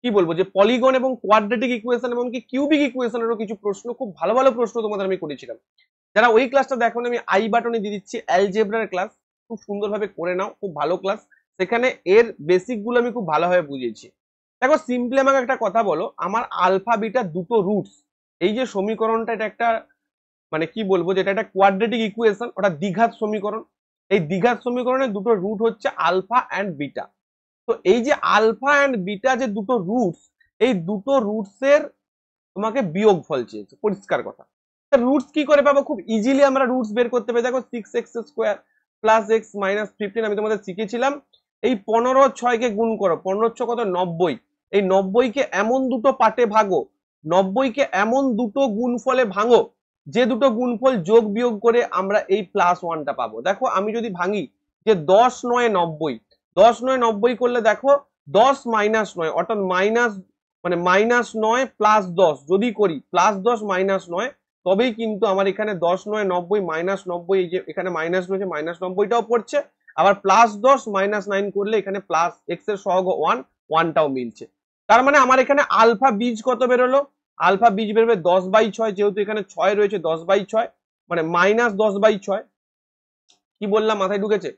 কি বলবো যে পলিগন এবং কোয়াড্রেটিক ইকুয়েশন এবং কি কিউবিক ইকুয়েশনেরও কিছু প্রশ্ন, খুব ভালো ভালো প্রশ্ন তোমাদের আমি করেছিলাম। যারা ওই ক্লাসটা দেখো আমি আই বাটনে দিয়ে দিচ্ছি, অ্যালজেব্রার ক্লাস, খুব সুন্দরভাবে করে নাও, খুব ভালো ক্লাস, সেখানে এর বেসিক গুলো আমি খুব ভালোভাবে বুঝিয়েছি। দেখো সিম্পলি আমাকে একটা কথা বলো, আমার আলফা বিটা দুটো রুটস, এই যে সমীকরণটা এটা একটা মানে কি বলবো যে এটা একটা কোয়াড্রেটিক ইকুয়েশন, ওটা দ্বিঘাত সমীকরণ, এই দ্বিঘাত সমীকরণের দুটো রুট হচ্ছে আলফা অ্যান্ড বিটা। তো এই যে আলফা অ্যান্ড বিটা যে দুটো রুটস, এই দুটো রুটস এর তোমাকে বিয়োগফল চেয়েছে, পরিষ্কার কথা। রুটস কি করে পাবো? খুব ইজিলি আমরা রুটস বের করতে পারি। দেখো 6x² প্লাস এক্স মাইনাস 15 আমি তোমাদের শিখেছিলাম। এই 15 কে গুণ করো, 15 কত 90। এই 90 কে এমন দুটো পার্টে ভাগো, 90 কে এমন দুটো গুণফলে ভাঙো যে দুটো গুণফল যোগ বিয়োগ করে আমরা এই +1টা পাবো। দেখো আমি যদি ভাঙি যে 10 9 90, 10 9 90 করলে দেখো 10 মাইনাস 9 অর্থাৎ মাইনাস মানে -9 + 10 যদি করি +10 -9, তবেই কিন্তু আমার এখানে 10 9 90 -90, এই যে এখানে মাইনাস রয়েছে -90টাও পড়ছে, আবার +10 -9 করলে এখানে প্লাস এক্স এর সহগ 1টাও মিলছে। তার মানে আমার এখানে আলফা বীজ কত বেরোলো? আলফা বীজ বেরোবে 10/6, যেহেতু এখানে 6 রয়েছে 10/6 মানে -10/6। কি বললাম, মাথায় ঢুকেছে?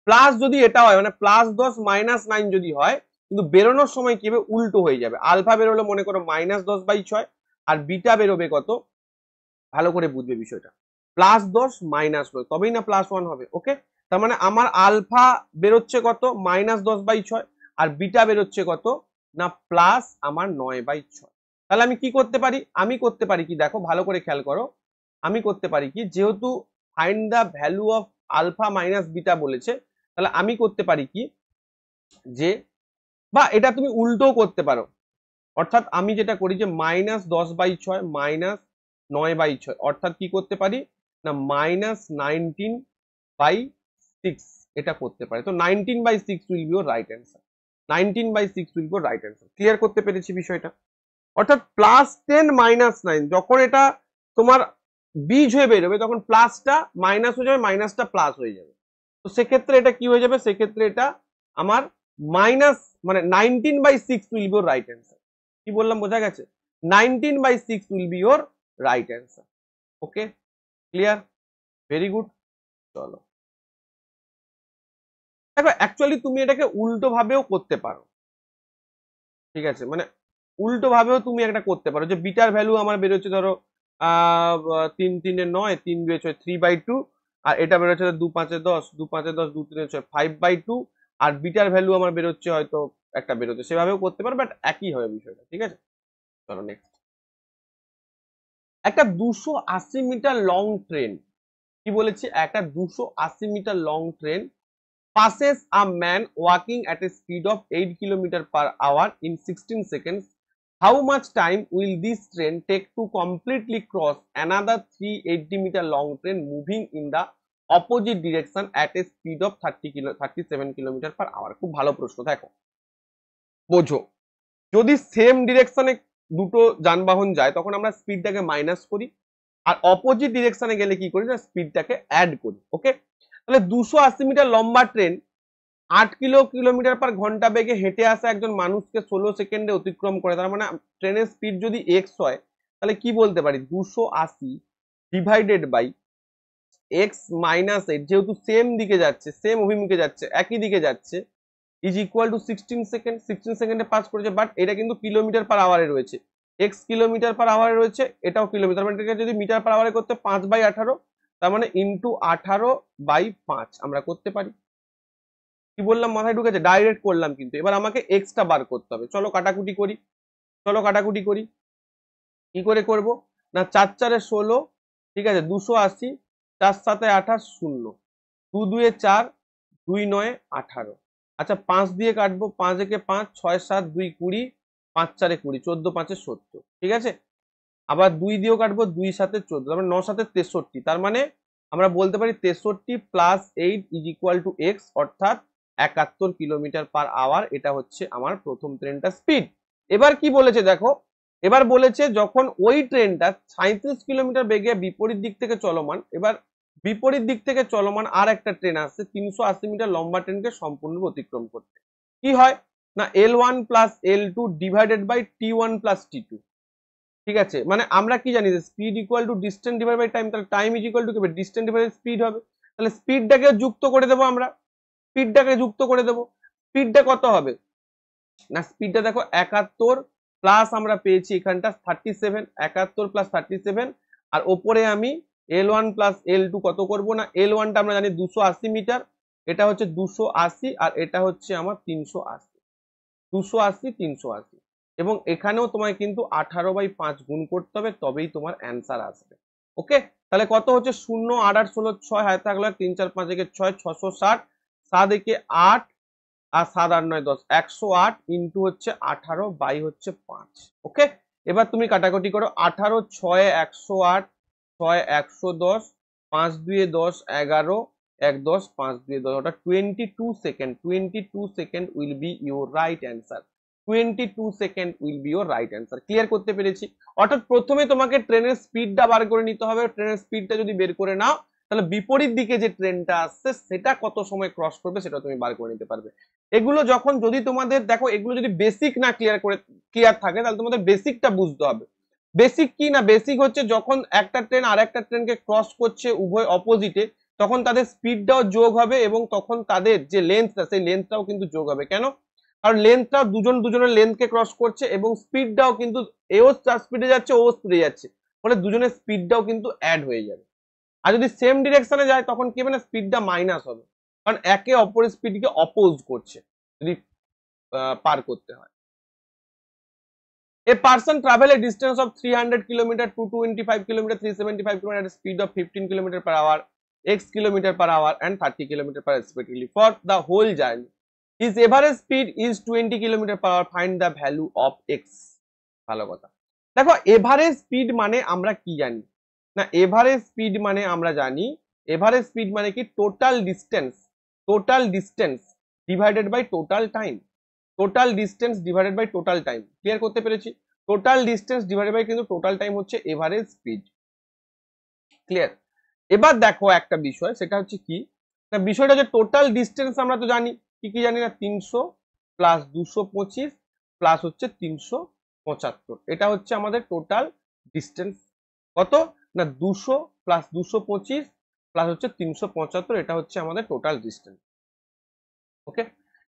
প্লাস যদি এটা হয় মানে +10 -9 যদি হয়, কিন্তু বেরোনোর সময় কি হবে? উল্টো হয়ে যাবে। আলফা বেরোলো মনে করো -10/6 আর বিটা বেরোবে কত? ভালো করে বুঝবে বিষয়টা, +10 -9, তবেই না +1 হবে। ওকে, তার মানে আমার আলফা বেরোচ্ছে কত? -10/6 আর বিটা বেরোচ্ছে কত না প্লাস আমার 9/6। তাহলে আমি কি করতে পারি? আমি করতে পারি কি, দেখো ভালো করে খেয়াল করো, আমি করতে পারি কি, যেহেতু find the value of alpha minus beta বলেছে, তাহলে আমি করতে পারি কি যে, বা এটা তুমি উল্টোও করতে পারো, অর্থাৎ আমি যেটা করি যে -10/6 -9/6 অর্থাৎ কি করতে পারি না -19/6 এটা করতে পারি। তো 19/6 will be your right answer. 19/6 will be your right answer. Clear করতে পেরেছি বিষয়টা? অর্থাৎ +10 -9 যখন এটা তোমার বীজ হয়ে বেরোবে তখন প্লাসটা মাইনাস হয়ে যাবে, মাইনাসটা প্লাস হয়ে যাবে। তো সেক্ষেত্রে এটা কি হয়ে যাবে? সেক্ষেত্রে এটা আমার মাইনাস মানে 19/6 will be your right answer. কি বললাম বোঝা গেছে? 19/6 will be your right answer. Okay, clear, very good. চলো, দেখো অ্যাকচুয়ালি তুমি এটাকে উল্টো ভাবেও করতে পারো, ঠিক আছে? মানে উল্টো ভাবেও তুমি একটা করতে পারো যে বিটার ভ্যালু আমার বেরোচ্ছে ধরো 3 3 9, 3 2 6 3/2, আর এটা বেরোচ্ছে 2 5 10, 2 5 10, 2 3 6 5/2, আর বিটার ভ্যালু আমার বেরোচ্ছে হয়তো একটা বেরোচ্ছে, সেভাবেও করতে পারো, বাট একই হবে বিষয়টা, ঠিক আছে? চলো নেক্সট। একটা 280 মিটার লং ট্রেন, কি বলেছি? একটা 280 meter long train passes a man walking at a speed of 8 km/h in 16 seconds. How much time will this train take to completely cross another 380-meter long train moving in the opposite direction at a speed of 37 km/h? খুব ভালো প্রশ্ন। দেখো বোঝো, যদি same ডিরেকশনে দুটো যানবাহন যায় তখন আমরা স্পিডটাকে মাইনাস করি, আর অপোজিট ডিরেকশনে গেলে কি করি না স্পিডটাকে অ্যাড করি। ওকে, তাহলে 280 মিটার লম্বা ট্রেন 8 কিলোমিটার/ঘন্টা বেগে হেঁটে আসা একজন মানুষকে 16 সেকেন্ডে অতিক্রম করে। তার মানে ট্রেনের স্পিড যদি এক্স হয়, তাহলে কি বলতে পারি 280 ডিভাইডেড বাই এক্স মাইনাস 8, যেহেতু সেম দিকে যাচ্ছে, সেম অভিমুখে যাচ্ছে, একই দিকে যাচ্ছে, ইজ ইকুয়াল টু 16 সেকেন্ড। 16 সেকেন্ডে পাস করেছে, বাট এটা কিন্তু কিলোমিটার/আওয়ারে রয়েছে, এক্স কিলোমিটার/আওয়ারে রয়েছে, এটাও কিলোমিটার, মানে এটাকে যদি মিটার/আওয়ারে করতে 5/18, তার মানে ইন্টু 18/5 আমরা করতে পারি। কি বললাম, মাথায় ঢুকেছে? ডাইরেক্ট করলাম, কিন্তু এবার আমাকে এক্সটা বার করতে হবে। চলো কাটাকুটি করি, চলো কাটাকুটি করি। কি করে করব না, 4 4 16, ঠিক আছে, 280, 4 7 28, 0, 2 2 4, 2 9 18। আচ্ছা 5 দিয়ে কাটবো, 5 একে 5, 6 7 2 20, 5 4 20, 14 5 70, ঠিক আছে। আবার 2 দিয়েও কাটবো, 2 7 14, তার মানে 9 7 63। তার মানে আমরা বলতে পারি 63 + 8 ইজ ইকুয়াল টু এক্স, অর্থাৎ 71 কিলোমিটার/আওয়ার। এটা হচ্ছে আমার প্রথম ট্রেনটার স্পিড। এবার কি বলেছে দেখো, এবার বলেছে যখন ওই ট্রেনটা 37 কিলোমিটার বেগে বিপরীত দিক থেকে চলমান, এবার বিপরীত দিক থেকে চলমান আর একটা ট্রেন আসছে 380 মিটার লম্বা ট্রেনকে সম্পূর্ণ অতিক্রম করতে, কি হয় না L1 + L2 divided by T1 + T2, ঠিক আছে? মানে আমরা কি জানি যে speed equal to distance divide by time, তাহলে টাইম ইজ ইকুয়াল টু কি হবে? ডিসটেন্স ডিভাইড স্পিড হবে। তাহলে স্পিডটাকে যুক্ত করে দেবো, আমরা স্পিডটাকে যুক্ত করে দেবো। স্পিডটা কত হবে না, স্পিডটা দেখো 71 প্লাস আমরা পেয়েছি এখানটা 37, 71 + 37, আর ওপরে আমি L1 + L2 কত করব না, L1টা আমরা জানি 280 মিটার, এটা হচ্ছে 280, আর এটা হচ্ছে আমার 380, 280 380। এবং এখানেও তোমায় কিন্তু 18/5 গুণ করতে হবে, তবেই তোমার অ্যান্সার আসবে। ওকে, তাহলে কত হচ্ছে 0 8 8 16 6 হাতে থাকলো 3 4 5 একে 6 660, 7 একে 8 আর 7 8 9 10 108 ইন্টু হচ্ছে 18 বাই হচ্ছে 5। ওকে, এবার তুমি কাটাকুটি করো, 18 6 108, 6 110, 5 2 10 11, 1 10, 5 2 10, ওটা 22 second. 22 second will be your right answer. 22 second will be your right answer. Clear করতে পেরেছি? অর্থাৎ প্রথমে তোমাকে ট্রেনের স্পিডটা বার করে নিতে হবে। ট্রেনের স্পিডটা যদি বের করে নাও, তাহলে বিপরীত দিকে যে ট্রেনটা আসছে সেটা কত সময় ক্রস করবে সেটা তুমি বার করে নিতে পারবে। এগুলো যখন যদি তোমাদের দেখো, এগুলো যদি বেসিক না ক্লিয়ার থাকে, তাহলে তোমাদের বেসিকটা বুঝতে হবে। বেসিক কি না, বেসিক হচ্ছে যখন একটা ট্রেন আর একটা ট্রেনকে ক্রস করছে উভয় অপোজিটে, তখন তাদের স্পিডটাও যোগ হবে এবং তখন তাদের যে লেন্থটা সেই লেন্থটাও কিন্তু যোগ হবে। কেন? কারণ লেন্থটাও দুজনের লেন্থকে ক্রস করছে এবং স্পিডটাও কিন্তু এও স্পিডে যাচ্ছে, ও স্পিডে যাচ্ছে, ফলে দুজনের স্পিডটাও কিন্তু অ্যাড হয়ে যাবে। আর যদি সেম ডিরেকশনে যায় তখন কি হবে না, স্পিডটা মাইনাস হবে, কারণ একে অপরের স্পিডকে অপোজ করছে যদি পার করতে হয়। A person travel a distance of 300 km, 225 km, 375 km at a speed of 15 km per hour, x km per hour and 30 km per hour respectively for the whole journey. His average speed is 20 km per hour. Find the value of x. ভালো কথা। দেখো average speed মানে আমরা কি জানি না, average speed মানে আমরা জানি, এভারেজ স্পিড মানে কি total distance divided by total time. Total distance divided by total time. Clear করতে পেরেছি? টোটাল ডিস্টেন্স ডিভাইডেড বাই কিন্তু টোটাল টাইম হচ্ছে এভারেজ স্পিড। ক্লিয়ার? এবার দেখো একটা বিষয়, সেটা হচ্ছে কি না, বিষয়টা যে টোটাল ডিস্টেন্স আমরা তো জানি, কি কি জানি না, 300 প্লাস 225 প্লাস হচ্ছে 375, এটা হচ্ছে আমাদের টোটাল ডিস্টেন্স। কত না, 200 প্লাস 225 প্লাস হচ্ছে 375, এটা হচ্ছে আমাদের টোটাল ডিস্টেন্স। ওকে,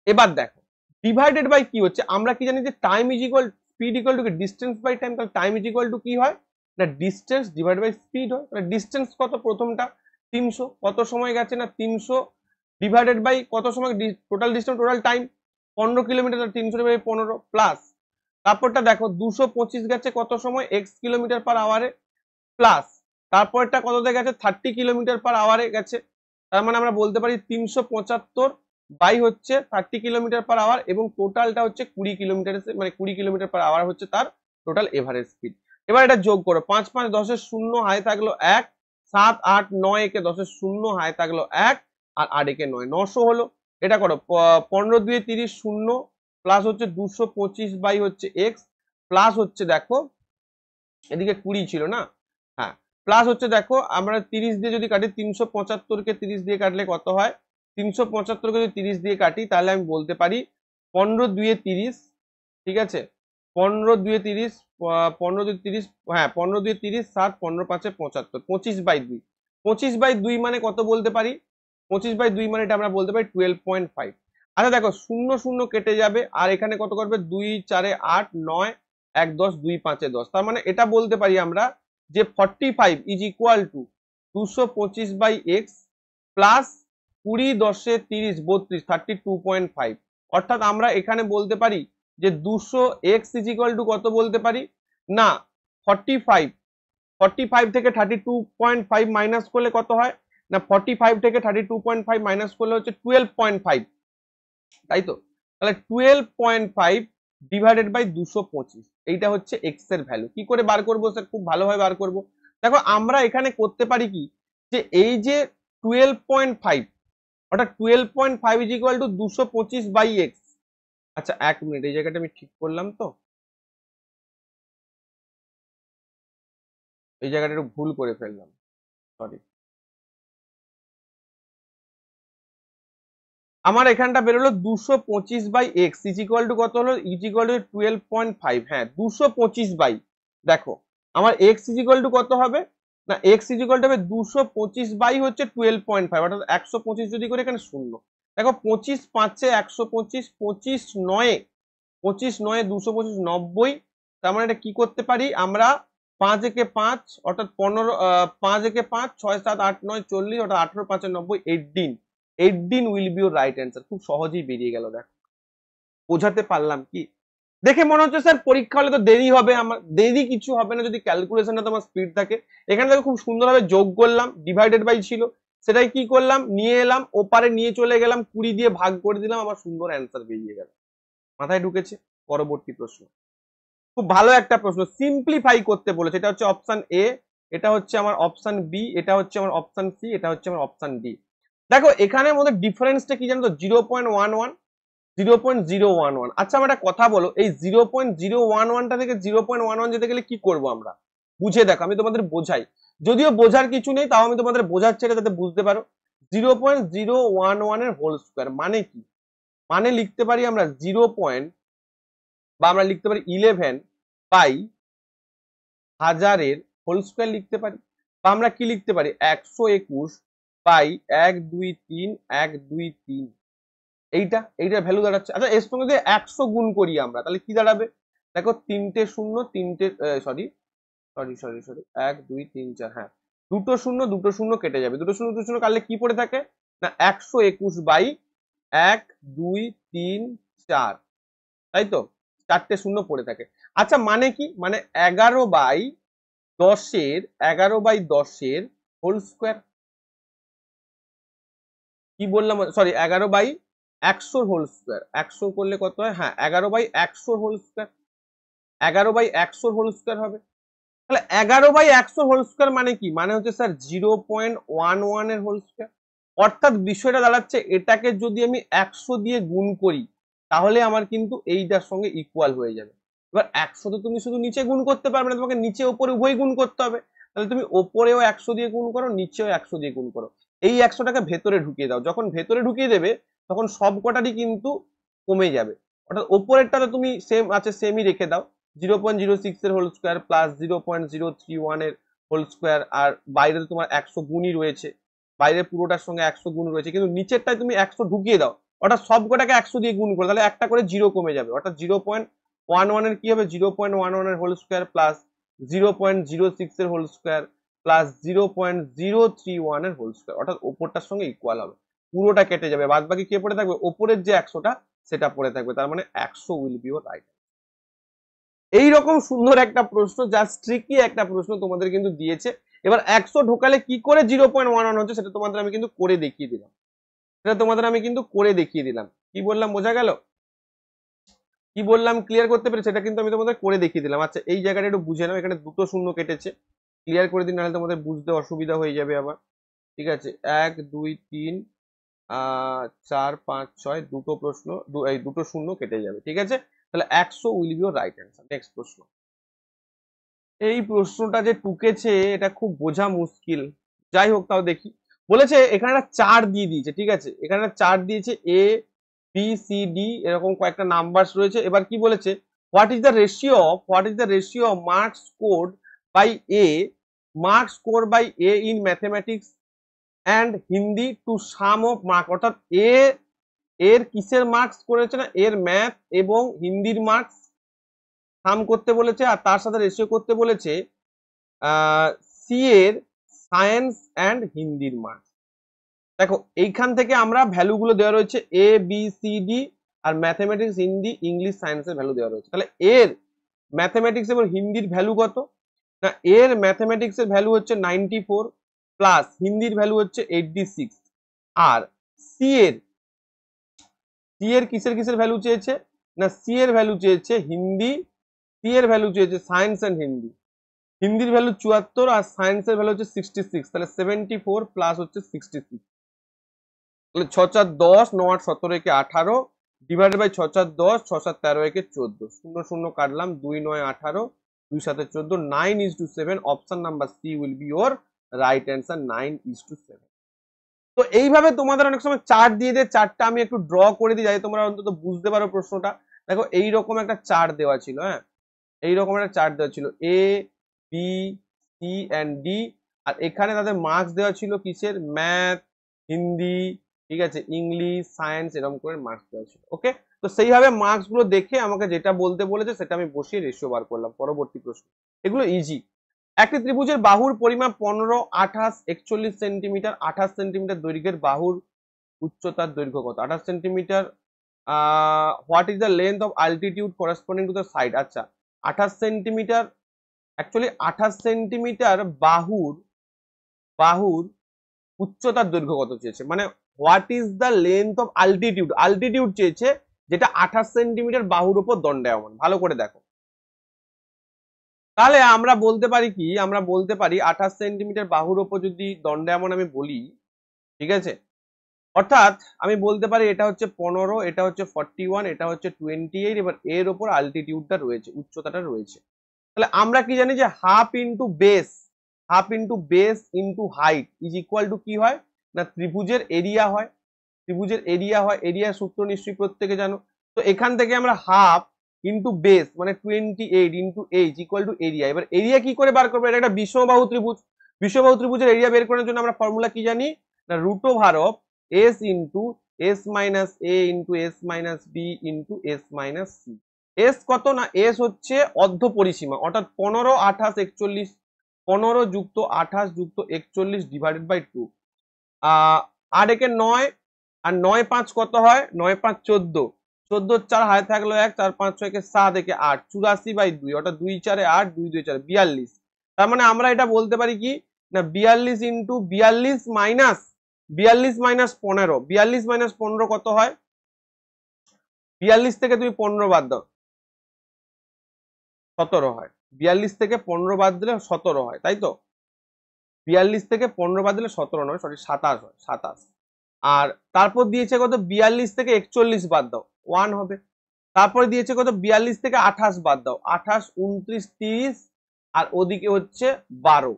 এবার দেখো ডিভাইডেড বাই কি হচ্ছে, আমরা কি জানি যে time is equal speed equal to distance by time, তাহলে টাইম ইজ ইকুয়াল টু কি হয় না, ডিস্টেন্স ডিভাইড বাই স্পিড হয়। তাহলে ডিস্টেন্স কত, প্রথমটা 300, কত সময় গেছে না 300 ডিভাইডেড বাই কত সময়, total distance total time 15 kilometre, 300 by 15 plus তারপরটা দেখো 225 গেছে কত সময়, x কিলোমিটার পার আওয়ারে, প্লাস তারপরটা কততে গেছে 30 কিলোমিটার পার আওয়ারে গেছে। তার মানে আমরা বলতে পারি 375 বাই হচ্ছে 30 কিলোমিটার পার আওয়ার, এবং টোটালটা হচ্ছে 20 কিলোমিটার, মানে 20 কিলোমিটার পার আওয়ার হচ্ছে তার টোটাল এভারেজ স্পিড। এবার এটা যোগ করো, 5 5 10 এর 0 হাতে থাকলো 1, 7 8 9 একে 10 এর 0 হাতে থাকলো 1, আর 8 একে 9, 900 হলো। এটা করো 15 2 30 0 প্লাস হচ্ছে 225 বাই হচ্ছে x, প্লাস হচ্ছে দেখো এদিকে 20 ছিল না, হ্যাঁ, প্লাস হচ্ছে দেখো আমরা 30 দিয়ে যদি কাটি, 375 কে 30 দিয়ে কাটলে কত হয়, 375 কে যদি 30 দিয়ে কাটি তাহলে আমি বলতে পারি 15 2 30, ঠিক আছে, 15 2 30, 15 2 30, হ্যাঁ 15 2 30, 7 15 5 75, 25/2, 25/2 মানে কত বলতে পারি, 25/2 মানে এটা আমরা বলতে পারি 12.5। আচ্ছা দেখো 0 0 কেটে যাবে, আর এখানে কত করবে, 2 4 8 9 1 10 2 5 10, তার মানে এটা বলতে পারি আমরা যে 45 is equal two 225/x plus 20 10 30 32, 32.5। অর্থাৎ আমরা এখানে বলতে পারি যে 200x ইজ ইকুয়াল টু কত বলতে পারি না, 45 থেকে 32.5 মাইনাস করলে কত হয় না, 45 থেকে 32.5 মাইনাস করলে হচ্ছে 12.5, তাই তো? তাহলে 12.5 ডিভাইডেড বাই 225, এইটা হচ্ছে এক্স এর ভ্যালু। কি করে বার করবো স্যার? খুব ভালোভাবে বার করবো। দেখো আমরা এখানে করতে পারি কি, যে এই যে 12.5, অর্থাৎ 12.5 is equal to 225 by x. আচ্ছা 1 মিনিট, এই জায়গাটা আমি ঠিক করলাম তো, এই জায়গাটা একটু ভুল করে ফেললাম, সরি। আমার এখানটা বেরোলো 225/x ইজ ইকুয়াল টু কত হলো, ইজ ইকুয়াল টু 12.5, হ্যাঁ 225 বাই, দেখো আমার x ইজ ইকুয়াল টু কত হবে না, x ইজ ইকুয়াল টু হবে 225 বাই হচ্ছে 12.5, অর্থাৎ 125 যদি করে এখানে শূন্য, দেখো 25 5 125, 25 9 25 9 225 90, তার মানে এটা কি করতে পারি আমরা, 5 একে 5 অর্থাৎ 15, 5 একে 5 6 7 8 9 40, অর্থাৎ 18 5 90, 18 will be your right answer. খুব সহজেই বেরিয়ে গেল, দেখো বোঝাতে পারলাম কি? দেখে মনে হচ্ছে স্যার পরীক্ষা হলে তো দেরি হবে, আমার দেরি কিছু হবে না যদি ক্যালকুলেশনটা তোমার স্পিড থাকে। এখানে দেখো খুব সুন্দরভাবে যোগ করলাম, ডিভাইডেড বাই ছিল, সেটাই কি করলাম, নিয়ে এলাম ওপারে নিয়ে চলে গেলাম, 20 দিয়ে ভাগ করে দিলাম, আমার সুন্দর অ্যান্সার বেরিয়ে গেল। মাথায় ঢুকেছে? পরবর্তী প্রশ্ন, খুব ভালো একটা প্রশ্ন, সিম্পলিফাই করতে বলেছে। এটা হচ্ছে অপশন এ, এটা হচ্ছে আমার অপশন বি, এটা হচ্ছে আমার অপশন সি, এটা হচ্ছে আমার অপশন ডি। দেখো এখানের মধ্যে ডিফারেন্সটা কি জানো তো, 0.11, 0.011। আচ্ছা আমার একটা কথা বলো, এই 0.011টা থেকে 0.11 যেতে গেলে কি করব আমরা? বুঝে দেখো, আমি তোমাদের বোঝাই, যদিও বোঝার কিছু নেই তাও আমি তোমাদের বোঝাচ্ছি এটা যাতে বুঝতে পারো। 0.011 এর হোল স্কোয়ার মানে কি? মানে লিখতে পারি আমরা 0. বা আমরা লিখতে পারি 11 বাই হাজারের হোল স্কোয়ার লিখতে পারি, বা আমরা কি লিখতে পারি 121 বাই 123 123। এইটার ভ্যালু দাঁড়াচ্ছে। আচ্ছা এর সঙ্গে যদি 100 গুণ করি আমরা তাহলে কি দাঁড়াবে? দেখো তিনটে শূন্য, তিনটে সরি সরি সরি সরি 1 2 3 4, হ্যাঁ দুটো শূন্য দুটো শূন্য কেটে যাবে, দুটো শূন্য কাটলে কি পড়ে থাকে না 121 বাই 1 2 3 4, তাই তো, চারটে শূন্য পড়ে থাকে। আচ্ছা মানে কি, মানে 11/10 হোল স্কোয়ার। কি বললাম, সরি 11/100 হোল স্কোয়ার, 100 করলে কত হয়, হ্যাঁ 11/100 হোল স্কোয়ার, 11/100 হোল স্কোয়ার হবে। তাহলে 11/100 হোল স্কোয়ার মানে কি, মানে হচ্ছে স্যার 0.11 এর হোল স্কোয়ার। অর্থাৎ বিষয়টা দাঁড়াচ্ছে এটাকে যদি আমি 100 দিয়ে গুণ করি তাহলে আমার কিন্তু এইটার সঙ্গে ইকুয়াল হয়ে যাবে। এবার 100 তো তুমি শুধু নিচে গুণ করতে পারবে না, তোমাকে নিচে ওপরে উভয় গুণ করতে হবে। তাহলে তুমি ওপরেও 100 দিয়ে গুণ করো, নিচেও 100 দিয়ে গুণ করো, এই 100টাকে ভেতরে ঢুকিয়ে দাও। যখন ভেতরে ঢুকিয়ে দেবে তখন সব কটারই কিন্তু কমে যাবে। অর্থাৎ ওপরেরটা তো তুমি সেম আছে সেমই রেখে দাও, 0.06 এর হোল স্কোয়ার প্লাস 0.031 এর হোল স্কোয়ার, আর বাইরে তো তোমার 100 গুণই রয়েছে, বাইরে পুরোটার সঙ্গে 100 গুণ রয়েছে, কিন্তু নিচেরটায় তুমি 100 ঢুকিয়ে দাও, অর্থাৎ সব কটাকে 100 দিয়ে গুণ করো, তাহলে একটা করে জিরো কমে যাবে। অর্থাৎ 0.11 এর কি হবে, 0.11 এর হোল স্কোয়ার প্লাস 0.06 এর হোল স্কোয়ার প্লাস 0.031 এর হোল স্কোয়ার, অর্থাৎ ওপরটার সঙ্গে ইকুয়াল হবে। পুরোটা কেটে যাবে, বাদ বাকি কে পড়ে থাকবে, ওপরের যে 100টা সেটা পড়ে থাকবে, তার মানে 100 উইল বি ইওর রাইট। এইরকম সুন্দর একটা প্রশ্ন, জাস্ট ট্রিকি একটা প্রশ্ন তোমাদের কিন্তু দিয়েছে। এবার 100 ঢোকালে কি করে 0.11 হচ্ছে সেটা তোমাদের আমি কিন্তু করে দেখিয়ে দিলাম, কি বললাম বোঝা গেল? কি বললাম ক্লিয়ার করতে পেরেছি? সেটা কিন্তু আমি তোমাদের করে দেখিয়ে দিলাম। আচ্ছা এই জায়গাটা একটু বুঝে নাও, এখানে দুটো শূন্য কেটেছে, ক্লিয়ার করে দিন নাহলে তোমাদের বুঝতে অসুবিধা হয়ে যাবে আবার। ঠিক আছে, 1 2 3 4 5 6 দুটো প্রশ্ন, এই দুটো শূন্য কেটে যাবে। ঠিক আছে, তাহলে 100 will be your right answer. Next প্রশ্ন, এই প্রশ্নটা যে টুকেছে এটা খুব বোঝা মুশকিল, যাই হোক তাও দেখি। বলেছে এখানে একটা চার দিয়ে দিয়েছে, ঠিক আছে, এখানে একটা চার দিয়েছে, এ বি সি ডি এরকম কয়েকটা নাম্বার রয়েছে। এবার কি বলেছে, what is the ratio of marks score by A in mathematics and Hindi to sum of mark. অর্থাৎ এর কিসের মার্কস করেছে না, এর ম্যাথ এবং হিন্দির মার্কস সাম করতে বলেছে, আর তার সাথে রেশিও করতে বলেছে সি এর সায়েন্স অ্যান্ড হিন্দির মার্কস। দেখো এইখান থেকে আমরা ভ্যালু গুলো দেওয়া রয়েছে, A B C D, R mathematics Hindi English সায়েন্সের ভ্যালু দেওয়া রয়েছে। তাহলে এর ম্যাথমেটিক্স এবং হিন্দির ভ্যালু কত না, এর ম্যাথমেটিক্স এর ভ্যালু হচ্ছে 94 প্লাস হিন্দির ভ্যালু হচ্ছে 86, আর সি এর কিসের কিসের ভ্যালু চেয়েছে না, সি এর ভ্যালু চেয়েছে হিন্দি, সি এর ভ্যালু চেয়েছে সায়েন্স অ্যান্ড হিন্দি, হিন্দির ভ্যালু 74 আর সায়েন্সের ভ্যালু হচ্ছে 66, তাহলে 74 প্লাস হচ্ছে 66, তাহলে 6 4 10 9 8 17 একে 18 ডিভাইডেড বাই 6 4 10 6 7 13 একে 14, শূন্য শূন্য কাটলাম, 2 9 18 2 7 14, 9:7, option number C will be your right answer, 9:7। তো এইভাবে তোমাদের অনেক সময় চার্ট দিয়ে দেয়, চার্টটা আমি একটু ড্র করে দিই যাতে তোমরা অন্তত বুঝতে পারো প্রশ্নটা। দেখো এইরকম একটা চার্ট দেওয়া ছিল, হ্যাঁ এইরকম একটা চার্ট দেওয়া ছিল, A B C and D, আর এখানে তাদের মার্কস দেওয়া ছিল কিসের, ম্যাথ হিন্দি, ঠিক আছে, ইংলিশ সায়েন্স, এরকম করে মার্কস দেওয়া ছিল। ওকে, তো সেইভাবে মার্কস গুলো দেখে আমাকে যেটা বলতে বলেছে সেটা আমি বসিয়ে রেশিও বার করলাম। পরবর্তী প্রশ্ন, এগুলো ইজি। একটি ত্রিভুজের বাহুর পরিমাপ 15 28 41 সেন্টিমিটার, 28 সেন্টিমিটার দৈর্ঘ্যের বাহুর উচ্চতার দৈর্ঘ্য কত, 28 centimetre what is the length of altitude corresponding to the side. আচ্ছা 28 সেন্টিমিটার, অ্যাকচুয়ালি 28 সেন্টিমিটার বাহুর উচ্চতার দৈর্ঘ্য কত চেয়েছে, মানে what is the length of altitude, altitude চেয়েছে যেটা 28 সেন্টিমিটার বাহুর উপর দণ্ডায়মান। ভালো করে দেখো, তাহলে আমরা বলতে পারি কি, আমরা বলতে পারি 28 সেন্টিমিটার বাহুর উপর যদি দণ্ডায়মান আমি বলি, ঠিক আছে, অর্থাৎ আমি বলতে পারি এটা হচ্ছে 15, এটা হচ্ছে 41, এটা হচ্ছে 28, এবার এর উপর আলটিটিউডটা রয়েছে, উচ্চতাটা রয়েছে। তাহলে আমরা কি জানি যে half into base into height is equal to কি হয় না ত্রিভুজের এরিয়া হয়, এরিয়ার সূত্র নিশ্চয়ই প্রত্যেকে জানো। তো এখান থেকে আমরা হাফ ইন্টু বেস মানে 28 into H equal to area. এবার এরিয়া কি করে বার করবো, এটা একটা বিষমবাহু ত্রিভুজের এরিয়া বের করার জন্য আমরা ফর্মুলা কি জানি না root over of S into S minus A into S minus B into S minus C. S কত না, এস হচ্ছে অর্ধ পরিসীমা, অর্থাৎ 15, 28, 41, 15 যুক্ত 28 যুক্ত 41 ডিভাইডেড বাই 2। আর একে 9, আর 9 5 কত হয়, 9 5 14, 14 4 হাতে থাকলো 1, 4 5 6 কে 7 একে 8, 84/2, অর্থাৎ 2 4 8, 2 2 4 42। তার মানে আমরা এটা বলতে পারি কি না 42 ইন্টু 42 মাইনাস 15, 42 মাইনাস 15 কত হয়, 42 থেকে তুমি 15 বাদ দাও 17 হয়, 42 থেকে 15 বাদ দিলে 17 হয়, তাই তো 42 থেকে 15 বাদ দিলে 17 নয়, সরি 27 হয়, 27। আর তারপর দিয়েছে কত 42 থেকে 41 বাদ দাও 1 হবে। তারপরে দিয়েছে কত 42 থেকে 28 বাদ দাও 28, 29, 30, আর ওদিকে হচ্ছে 12,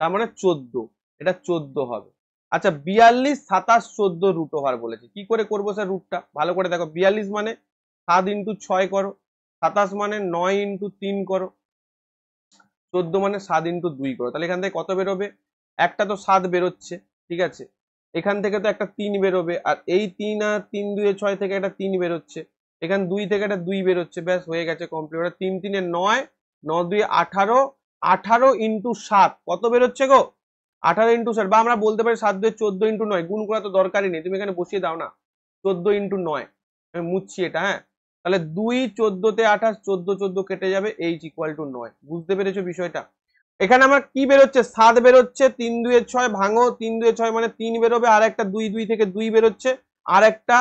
তার মানে 14, এটা 14 হবে। আচ্ছা 42, 27, 14 রুট ওভার বলেছে, কি করে করবো স্যার রুটটা, ভালো করে দেখো 42 মানে 7 ইন্টু 6 করো, 27 মানে 9 ইন্টু 3 করো, 14 মানে 7 ইন্টু 2 করো। তাহলে এখান থেকে কত বেরোবে, একটা তো 7 বেরোচ্ছে, ঠিক আছে, এখান থেকে তো একটা 3 বেরোবে, আর এই 3 আর 3 2 6 থেকে একটা 3 বেরোচ্ছে, এখান 2 থেকে একটা 2 বেরোচ্ছে, ব্যাস হয়ে গেছে কমপ্লিট। ওটা 3 3 9, 9 2 18, 18 ইন্টু 7 কত বেরোচ্ছে গো, 18 ইন্টু 7, বা আমরা বলতে পারি 7 2 14 ইন্টু 9, গুণ করা তো দরকারই নেই, তুমি এখানে বসিয়ে দাও না 14 ইন্টু 9, আমি মুছছি এটা, হ্যাঁ, তাহলে 2 14 তে 28, 14 14 কেটে যাবে, এইচ ইকুয়াল টু 9। বুঝতে পেরেছো বিষয়টা? এখানে আমার কি বেরোচ্ছে, 7 বেরোচ্ছে, 3 2 6 ভাঙো, 3 2 6 মানে 3 বেরোবে, আর একটা 2 2 থেকে 2 বেরোচ্ছে, আর একটা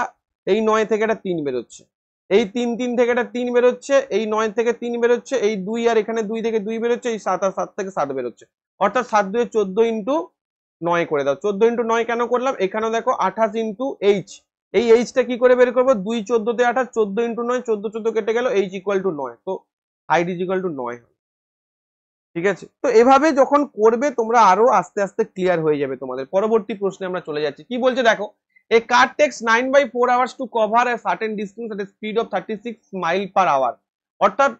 এই 9 থেকে একটা 3 বেরোচ্ছে, এই 3 3 থেকে একটা 3 বেরোচ্ছে, এই 9 থেকে 3 বেরোচ্ছে, এই 2 আর এখানে 2 থেকে 2 বেরোচ্ছে, এই 7 আর 7 থেকে 7 বেরোচ্ছে, অর্থাৎ 7 2 14 ইন্টু 9 করে দাও। 14 ইন্টু 9 কেন করলাম, এখানেও দেখো 28 ইন্টু এইচ, এই এইচটা কি করে বের করবো, 2 14 তে 28, 14 ইন্টু 9, 14 14 কেটে গেল, এইচ ইকুয়াল টু 9, তো হাইট ইজ ইকুয়াল টু 9। ঠিক আছে, তো এভাবে যখন করবে তোমরা আরো আস্তে আস্তে ক্লিয়ার হয়ে যাবে। তোমাদের পরবর্তী প্রশ্নে আমরা চলে যাচ্ছি, কি বলছে দেখো, a car takes 9/4 hours to cover a certain distance at speed of 36 mile per hour. অর্থাৎ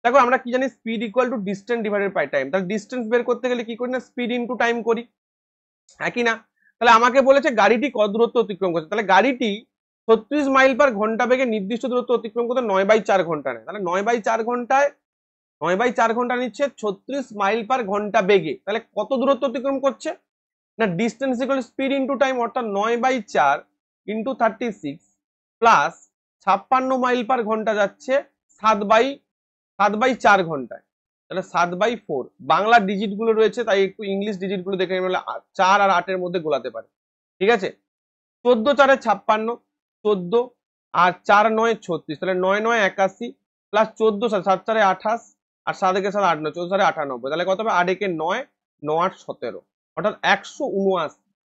দেখো আমরা কি জানি, speed equal to distance divided by time, তাহলে ডিস্টেন্স বের করতে গেলে কি করি না স্পিড ইনটু টাইম করি, একই না? তাহলে আমাকে বলেছে গাড়িটি কত দূরত্ব অতিক্রম করছে, তাহলে গাড়িটি 36 মাইল পার ঘন্টা বেগে নির্দিষ্ট দূরত্ব অতিক্রম করতে 9/4 ঘন্টা নেয়, তাহলে 9/4 ঘন্টায় 9/4 ঘন্টা নিচ্ছে 36 মাইল পার ঘন্টা বেগে, তাহলে কত দূরত্ব অতিক্রম করছে না distance equal speed into time, অর্থাৎ 9/4 ইনটু 36 প্লাস 56 মাইল পার ঘন্টা যাচ্ছে 7/4 ঘন্টায়, তাহলে 7/4। বাংলা ডিজিট গুলো রয়েছে তাই একটু ইংলিশ ডিজিট গুলো দেখে নিলে 4 আর 8 এর মধ্যে গোলাতে পারে, ঠিক আছে। 14 4 56, 14 আর 4 9 36, তাহলে 9 9 81 প্লাস 14 7 4 28, আর 7 একে 7 8 9, 14 4 98, তাহলে কত হবে 8 একে 9, 9 8 17, অর্থাৎ 179।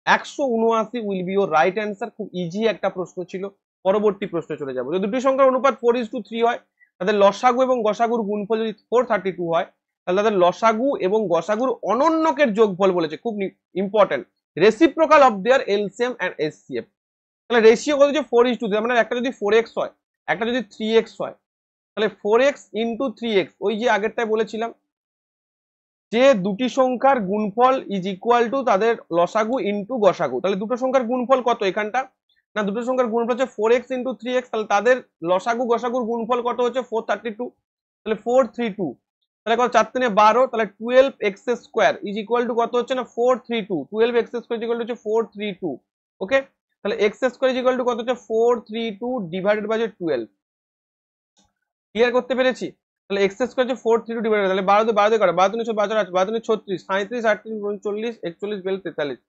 179 will be your right answer. খুব ইজি একটা প্রশ্ন ছিল। পরবর্তী প্রশ্নে চলে যাবো। যদি দুটি সংখ্যার অনুপাত 4:3 হয়, তাদের লসাগু এবং গসাগুর গুণফল যদি 432 হয়, তাহলে তাদের লসাগু এবং গসাগুর অনন্যকের যোগফল বলেছে, খুব important, reciprocal of their LCM and SCF. তাহলে রেশিও কত হচ্ছে 4:3, মানে একটা যদি 4x হয়, একটা যদি 3x হয়, তাহলে 4x ইন্টু 3x, ওই যে আগেরটায় বলেছিলাম যে দুটি সংখ্যার গুণফল ইজ ইকুয়াল টু তাদের লসাগু ইন্টু গসাগু। তাহলে দুটো সংখ্যার গুণফল কত এখানটা না, দুটো সংখ্যার গুণফল হচ্ছে 4x ইন্টু 3x, তাহলে তাদের লসাগু গসাগুর গুণফল কত হচ্ছে 432, তাহলে 432, তাহলে কত 4 3 12, তাহলে 12x square is equal two কত হচ্ছে না 432, 12x square is equal two হচ্ছে 432, ওকে। তাহলে x square is equal two কত হচ্ছে 432 ডিভাইডেড বাই 12। ক্লিয়ার করতে পেরেছি? তাহলে এক্স স্কোয়ার হচ্ছে 432 ডিভাইডেড, তাহলে 12 12 করে 12 3 12 12 3 36 37 38 39 41 42 43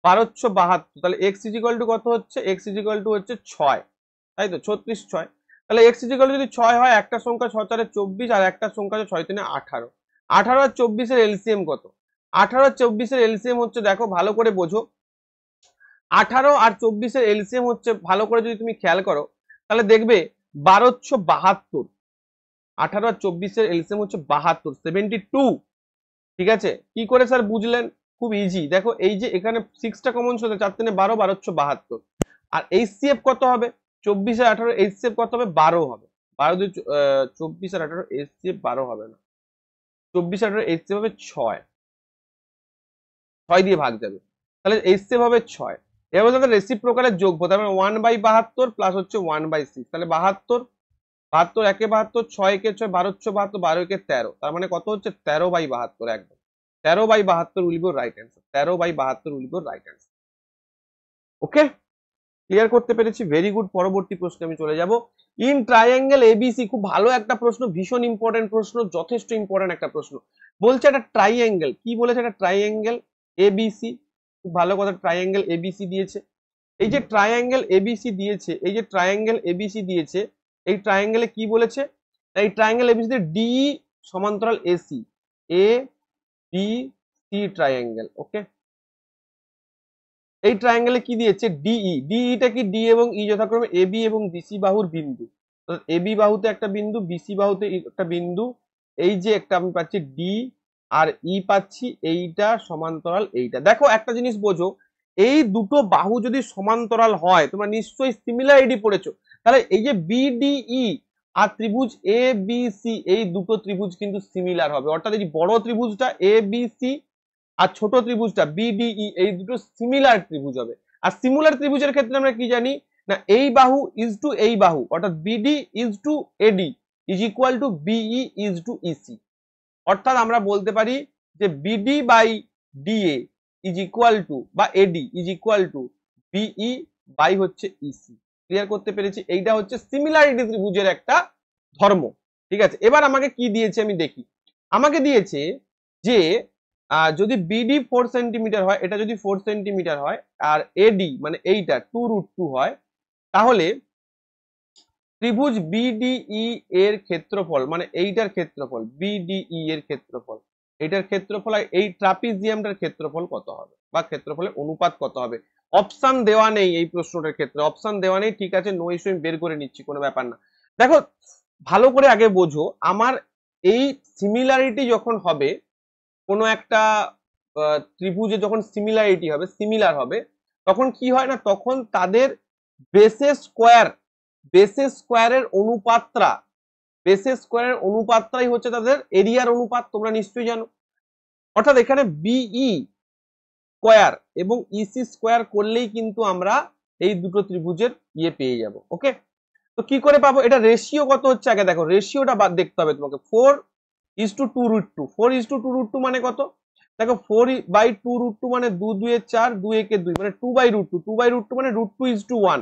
1272। তাহলে এক্স ইজ ইকুয়াল টু কত হচ্ছে? এক্স ইজ ইকুয়াল টু হচ্ছে 6, তাই তো 36 6। তাহলে এক্স ইজ ইকুয়াল টু যদি 6 হয়, একটা সংখ্যা 6 4 24 আর একটা সংখ্যা 6 3 18। 18 আর 24 এর এলসিএম কত? 18 আর 24 এর এলসিএম হচ্ছে, দেখো ভালো করে বোঝো, 18 আর 24 এর এলসিএম হচ্ছে, ভালো করে যদি তুমি খেয়াল করো তাহলে দেখবে 1272। 18 আর 24 এর এলসিএম হচ্ছে 72, 72। ঠিক আছে, কি করে স্যার বুঝলেন? খুব ইজি, দেখো এই যে এখানে 6টা কমন ছিল, 4 3 12, 1272। আর এইচসিএফ কত হবে? 24 আর 18 এইচসিএফ কত হবে? 12 হবে। 12 24 আর 18 এইচসিএফ 12 হবে না, 24 আর 18 এইচসিএফ হবে 6, 6 দিয়ে ভাগ যাবে, তাহলে এইচসিএফ হবে 6। এবার তাদের রেসিপ্রোকালের যোগফল, তার মানে 1/72 প্লাস হচ্ছে 1/6, তাহলে 72, 72 একে 72, 6 একে 6, 12 72, 12 একে 13, তার মানে কত হচ্ছে? 13/72। একদম 13/72 will be right answer, 13/72 will be right answer. Okay, clear করতে পেরেছি, ভেরি গুড। পরবর্তী প্রশ্নে আমি চলে যাব। ইন ট্রায়াঙ্গেল এবিসি, খুব ভালো একটা প্রশ্ন, ভীষণ ইম্পর্টেন্ট প্রশ্ন, যথেষ্ট ইম্পর্টেন্ট একটা প্রশ্ন। বলছে একটা ট্রাইঅ্যাঙ্গেল, কি বলেছে? একটা ট্রাইঅ্যাঙ্গেল এবিসি, খুব ভালো কথা, ট্রাইঅ্যাঙ্গেল এবিসি দিয়েছে। এই যে ট্রাইঅ্যাঙ্গেল এবিসি দিয়েছে, এই যে ট্রাইঅ্যাঙ্গেল এবিসি দিয়েছে, এই ট্রাইঅ্যাঙ্গেলে কি বলেছে? এই ট্রাইঅ্যাঙ্গেল এবিসি তে ডি সমান্তরাল AC, A B C triangle. ওকে, এই ট্রায়াঙ্গেলে কি দিয়েছে? ডিই। ডিইটা কি? ডি এবং ই যথাক্রমে এবি এবং বিসি বাহুর বিন্দু। এবি বাহুতে একটা বিন্দু, বিসি বাহুতে একটা বিন্দু, এই যে একটা আমি পাচ্ছি ডি আর ই পাচ্ছি, এইটা সমান্তরাল এইটা। দেখো একটা জিনিস বোঝো, এই দুটো বাহু যদি সমান্তরাল হয়, তোমরা নিশ্চয়ই সিমিলারিটি পড়েছো, তাহলে এই যে বিডিই আর ত্রিভুজ এ বি সি, এই দুটো ত্রিভুজ কিন্তু সিমিলার হবে। অর্থাৎ এই যে বড় ত্রিভুজটা এ বি সি আর ছোট ত্রিভুজটা বিডিই, এই দুটো সিমিলার ত্রিভুজ হবে। আর সিমিলার ত্রিভুজের ক্ষেত্রে আমরা কি জানি না, এই বাহু ইজ টু এই বাহু, অর্থাৎ BD is to AD is equal to BE is to EC. অর্থাৎ আমরা বলতে পারি যে BD by DA is equal to, বা AD is equal to BE by হচ্ছে ইসি। ক্লিয়ার করতে পেরেছি? এইটা হচ্ছে সিমিলারিটি ত্রিভুজের একটা ধর্ম। ঠিক আছে, এবার আমাকে কি দিয়েছে আমি দেখি। আমাকে দিয়েছে যে যদি বিডি 4 সেন্টিমিটার হয়, এটা যদি 4 সেন্টিমিটার হয়, আর এডি মানে এইটা 2√2 হয়, তাহলে ত্রিভুজ বিডিই এর ক্ষেত্রফল, মানে এইটার ক্ষেত্রফল, বিডিই এর ক্ষেত্রফল, এইটার ক্ষেত্রফল আর এই ট্রাপিজিয়ামটার ক্ষেত্রফল কত হবে, বা ক্ষেত্রফলের অনুপাত কত হবে। অপশন দেওয়া নেই এই প্রশ্নটার ক্ষেত্রে, অপশন দেওয়া নেই। ঠিক আছে, নো ইস্যু, আমি বের করে নিচ্ছি, কোনো ব্যাপার না। দেখো ভালো করে আগে বোঝো, আমার এই সিমিলারিটি যখন হবে, কোনো একটা ত্রিভুজে যখন সিমিলারিটি হবে, সিমিলার হবে, তখন কি হয় না, তখন তাদের বেসেস স্কোয়ার, বেসেস স্কোয়ারের অনুপাতটা, বেসেস স্কোয়ারের অনুপাতটাই হচ্ছে তাদের এরিয়ার অনুপাত, তোমরা নিশ্চয়ই জানো। অর্থাৎ এখানে বিই স্কোয়ার এবং ইসি স্কোয়ার করলেই কিন্তু আমরা এই দুটো ত্রিভুজের ইয়ে পেয়ে যাব। ওকে, তো কি করে পাবো? এটা রেশিও কত হচ্ছে আগে দেখো, রেশিওটা বাদ দেখতে হবে তোমাকে। 4:2√2, 4:2√2 মানে কত? দেখো 4/2√2 মানে 2 2 এ 4, 2 একে 2, মানে 2/√2, 2/√2 মানে √2:1।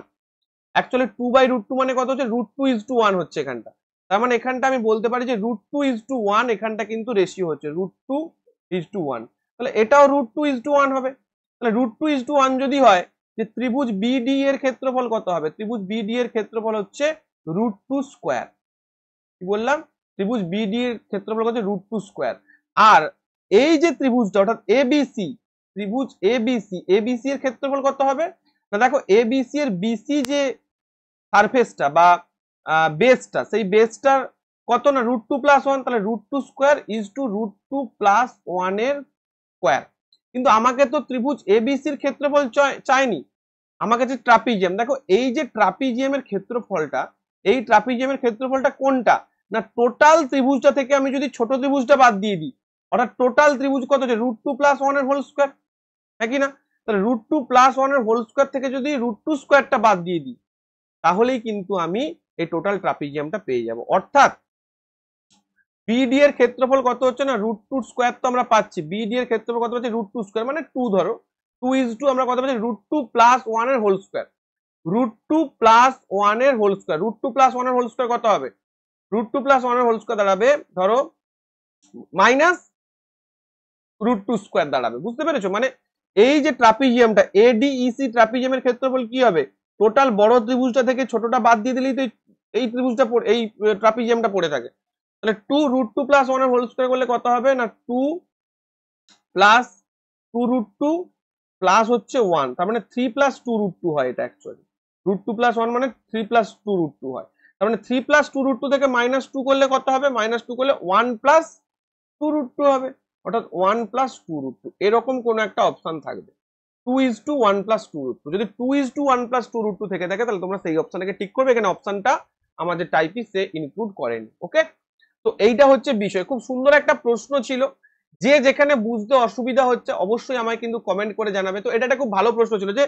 অ্যাকচুয়ালি 2/√2 মানে কত হচ্ছে? √2:1 হচ্ছে এখানটা। তার মানে এখানটা আমি বলতে পারি যে √2:1, এখানটা কিন্তু রেশিও হচ্ছে √2:1। তাহলে এটাও √2:1 হবে। তাহলে √2:1 যদি হয়, যে ত্রিভুজ বিডি এর ক্ষেত্রফল কত হবে? ত্রিভুজ বিডি এর ক্ষেত্রফল হচ্ছে √2 স্কোয়ার। কি বললাম? ত্রিভুজ বিডি এর ক্ষেত্রফল হচ্ছে √2 স্কোয়ার। আর এই যে ত্রিভুজটা, অর্থাৎ এবিসি, ত্রিভুজ এবিসি, এবিসি এর ক্ষেত্রফল কত হবে না? দেখো এবিসি এর বিসি যে সারফেসটা বা বেসটা, সেই বেসটার কত না √2+1, তাহলে √2 স্কোয়ার ইজ টু √2+1 এর স্কোয়ার। কিন্তু আমাকে তো ত্রিভুজ এবিসির ক্ষেত্রফল চাইনি, আমাকে যে ট্রাপিজিয়াম, দেখো এই যে ট্রাপিজিয়ামের ক্ষেত্রফলটা, এই ট্রাপিজিয়ামের ক্ষেত্রফলটা কোনটা না, টোটাল ত্রিভুজটা থেকে আমি যদি ছোট ত্রিভুজটা বাদ দিয়ে দিই, অর্থাৎ টোটাল ত্রিভুজ কত হচ্ছে? √2+1 এর হোল স্কোয়ার, নাকি না? তাহলে √2+1 এর হোল স্কোয়ার থেকে যদি √2 স্কোয়ারটা বাদ দিয়ে দিই, তাহলেই কিন্তু আমি এই টোটাল ট্রাপিজিয়ামটা পেয়ে যাব। অর্থাৎ বিডি এর ক্ষেত্রফল কত হচ্ছে না, √2 স্কোয়ার তো আমরা পাচ্ছি, বিডি এর ক্ষেত্রফল কত হচ্ছে? √2 স্কোয়ার মানে 2 ধরো, 2:2 আমরা কত পাচ্ছি √2 প্লাস 1 এর হোল স্কয়ার, √2 প্লাস 1 এর হোল স্কয়ার, √2 প্লাস 1 এর হোল স্কয়ার কত হবে, √2 প্লাস 1 এর হোল স্কয়ার দাঁড়াবে ধরো মাইনাস √2 স্কয়ার দাঁড়াবে। বুঝতে পেরেছো? মানে এই যে ট্রাপিজিয়ামটা এডিইসি ট্রাপিজিয়ামের ক্ষেত্রফল কি হবে, টোটাল বড় ত্রিভুজটা থেকে ছোটটা বাদ দিয়ে দিলেই তো এই ত্রিভুজটা এই ট্রাপিজিয়ামটা পড়ে থাকে। তাহলে 2 √2 প্লাস 1 এর হোল স্কয়ার করলে কত হবে না 2 প্লাস 2 √2 প্লাস হচ্ছে 1, তার মানে 3 প্লাস 2 √2 হয় এটা অ্যাকচুয়ালি, √2 প্লাস 1 মানে 3 প্লাস 2 √2 হয়। তার মানে 3 প্লাস 2 √2 থেকে -2 করলে কত হবে, -2 করলে 1 প্লাস 2 √2 হবে, অর্থাৎ 1 প্লাস 2 √2 এরকম কোন একটা অপশন থাকবে। 2:1 প্লাস 2 √2, যদি 2:1 প্লাস 2 √2 থেকে থাকে তাহলে তোমরা সেই অপশনটাকে টিক করবে, এখানে অপশনটা আমাদের টাইপি সে ইনক্লুড করেনি। ওকে, তো এইটা হচ্ছে বিষয়। খুব সুন্দর একটা প্রশ্ন ছিল, যে যেখানে বুঝতে অসুবিধা হচ্ছে অবশ্যই আমায় কিন্তু কমেন্ট করে জানাবে। তো এটা একটা খুব ভালো প্রশ্ন ছিল যে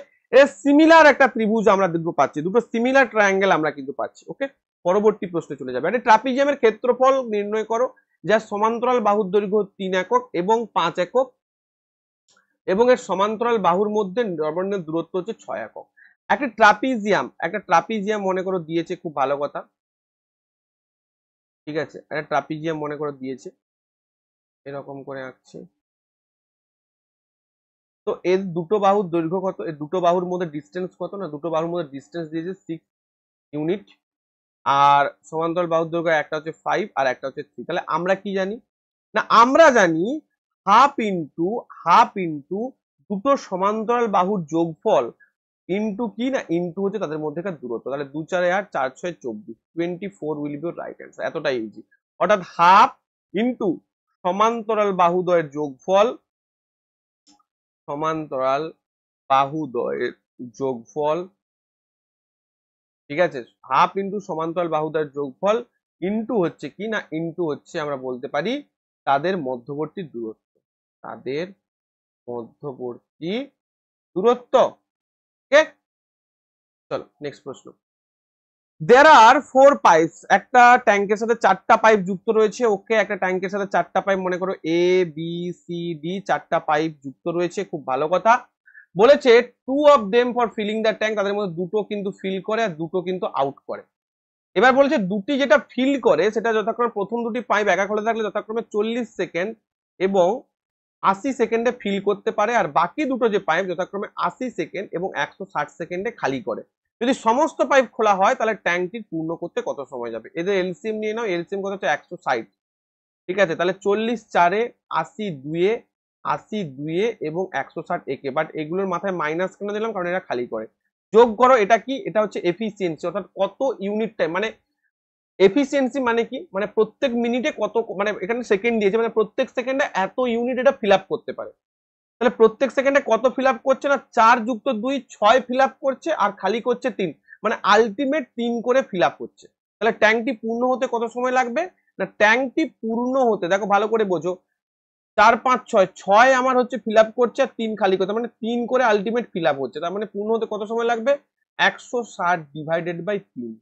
সিমিলার একটা ত্রিভুজ আমরা দুটো পাচ্ছি, দুটো সিমিলার ট্রায়াঙ্গেল আমরা কিন্তু পাচ্ছি। ওকে, পরবর্তী প্রশ্নে চলে যাবে। এটা ট্রাপিজিয়ামের ক্ষেত্রফল নির্ণয় করো যার সমান্তরাল বাহুর দৈর্ঘ্য 3 একক এবং 5 একক এবং এর সমান্তরাল বাহুর মধ্যে সর্বনিম্ন দূরত্ব হচ্ছে 6 একক। একটা ট্রাপিজিয়াম মনে করো দিয়েছে, খুব ভালো কথা, ঠিক আছে, একটা ট্রাপিজিয়াম মনে করো দিয়েছে, এরকম করে আঁকছে। তো এর দুটো বাহুর দৈর্ঘ্য কত, এর দুটো বাহুর মধ্যে ডিস্টেন্স কত, না দুটো বাহুর মধ্যে ডিস্টেন্স দিয়েছে 6 ইউনিট, আর সমান্তরাল বাহুর দৈর্ঘ্য একটা হচ্ছে 5 আর একটা হচ্ছে 3। তাহলে আমরা কি জানি, না আমরা জানি হাফ ইন্টু দুটো সমান্তরাল বাহুর যোগফল ইন্টু কি, না ইন্টু হচ্ছে তাদের মধ্যেকার দূরত্ব। তাহলে 2 4 8 4 6 24, 24 উইল বি রাইট অ্যান্সার। এতটাই ইজি। অর্থাৎ হাফ ইন্টু সমান্তরাল বাহুদ্বয়ের যোগফল, সমান্তরাল বাহুদ্বয়ের যোগফল, ঠিক আছে, হাফ ইন্টু সমান্তরাল বাহুদ্বয়ের যোগফল ইন্টু হচ্ছে কি, না ইন্টু হচ্ছে আমরা বলতে পারি তাদের মধ্যবর্তী দূরত্ব, তাদের মধ্যবর্তী দূরত্ব। ওকে, চলো নেক্সট প্রশ্ন। দেয়ার আর 4 পাইপস, একটা ট্যাঙ্কের সাথে 4টা পাইপ যুক্ত রয়েছে। ওকে, একটা ট্যাঙ্কের সাথে 4টা পাইপ, মনে করো এ বি সি ডি 4টা পাইপ যুক্ত রয়েছে, খুব ভালো কথা। বলেছে 2 of them for filling the tank, তাদের মধ্যে দুটো কিন্তু ফিল করে আর দুটো কিন্তু আউট করে। এবার বলেছে দুটি যেটা ফিল করে সেটা যথাক্রমে প্রথম দুটি পাইপ একা খোলা থাকলে যথাক্রমে 40 সেকেন্ড এবং 80 সেকেন্ডে ফিল করতে পারে, আর বাকি দুটো যে পাইপ যথাক্রমে 80 সেকেন্ড এবং 160 সেকেন্ডে খালি করে। যদি সমস্ত পাইপ খোলা হয় তাহলে ট্যাঙ্কটি পূর্ণ করতে কত সময় যাবে? এদের এলসিএম নিয়ে নাও, এলসিএম কত হচ্ছে 160, ঠিক আছে, তাহলে 40 4 80 2 80 2 এবং 160 একে, বাট এগুলোর মাথায় মাইনাস কেন দিলাম, কারণ এরা খালি করে। যোগ করো, এটা কি, এটা হচ্ছে এফিসিয়েন্সি, অর্থাৎ কত ইউনিট টাইম, মানে এফিসিয়েন্সি মানে কি, মানে প্রত্যেক মিনিটে কত, মানে এখানে সেকেন্ড দিয়েছে, মানে প্রত্যেক সেকেন্ডে এত ইউনিট এটা ফিল আপ করতে পারে। তাহলে প্রত্যেক সেকেন্ডে কত ফিল আপ করছে, না 4 যুক্ত 2 6 ফিল আপ করছে আর খালি করছে 3, মানে আলটিমেট 3 করে ফিল আপ করছে। তাহলে ট্যাঙ্কটি পূর্ণ হতে কত সময় লাগবে, না ট্যাঙ্কটি পূর্ণ হতে দেখো ভালো করে বোঝো, 4 5 6 6 আমার হচ্ছে ফিল আপ করছে আর 3 খালি করছে, মানে 3 করে আলটিমেট ফিল আপ হচ্ছে, তার মানে পূর্ণ হতে কত সময় লাগবে, 160 ডিভাইডেড বাই 3,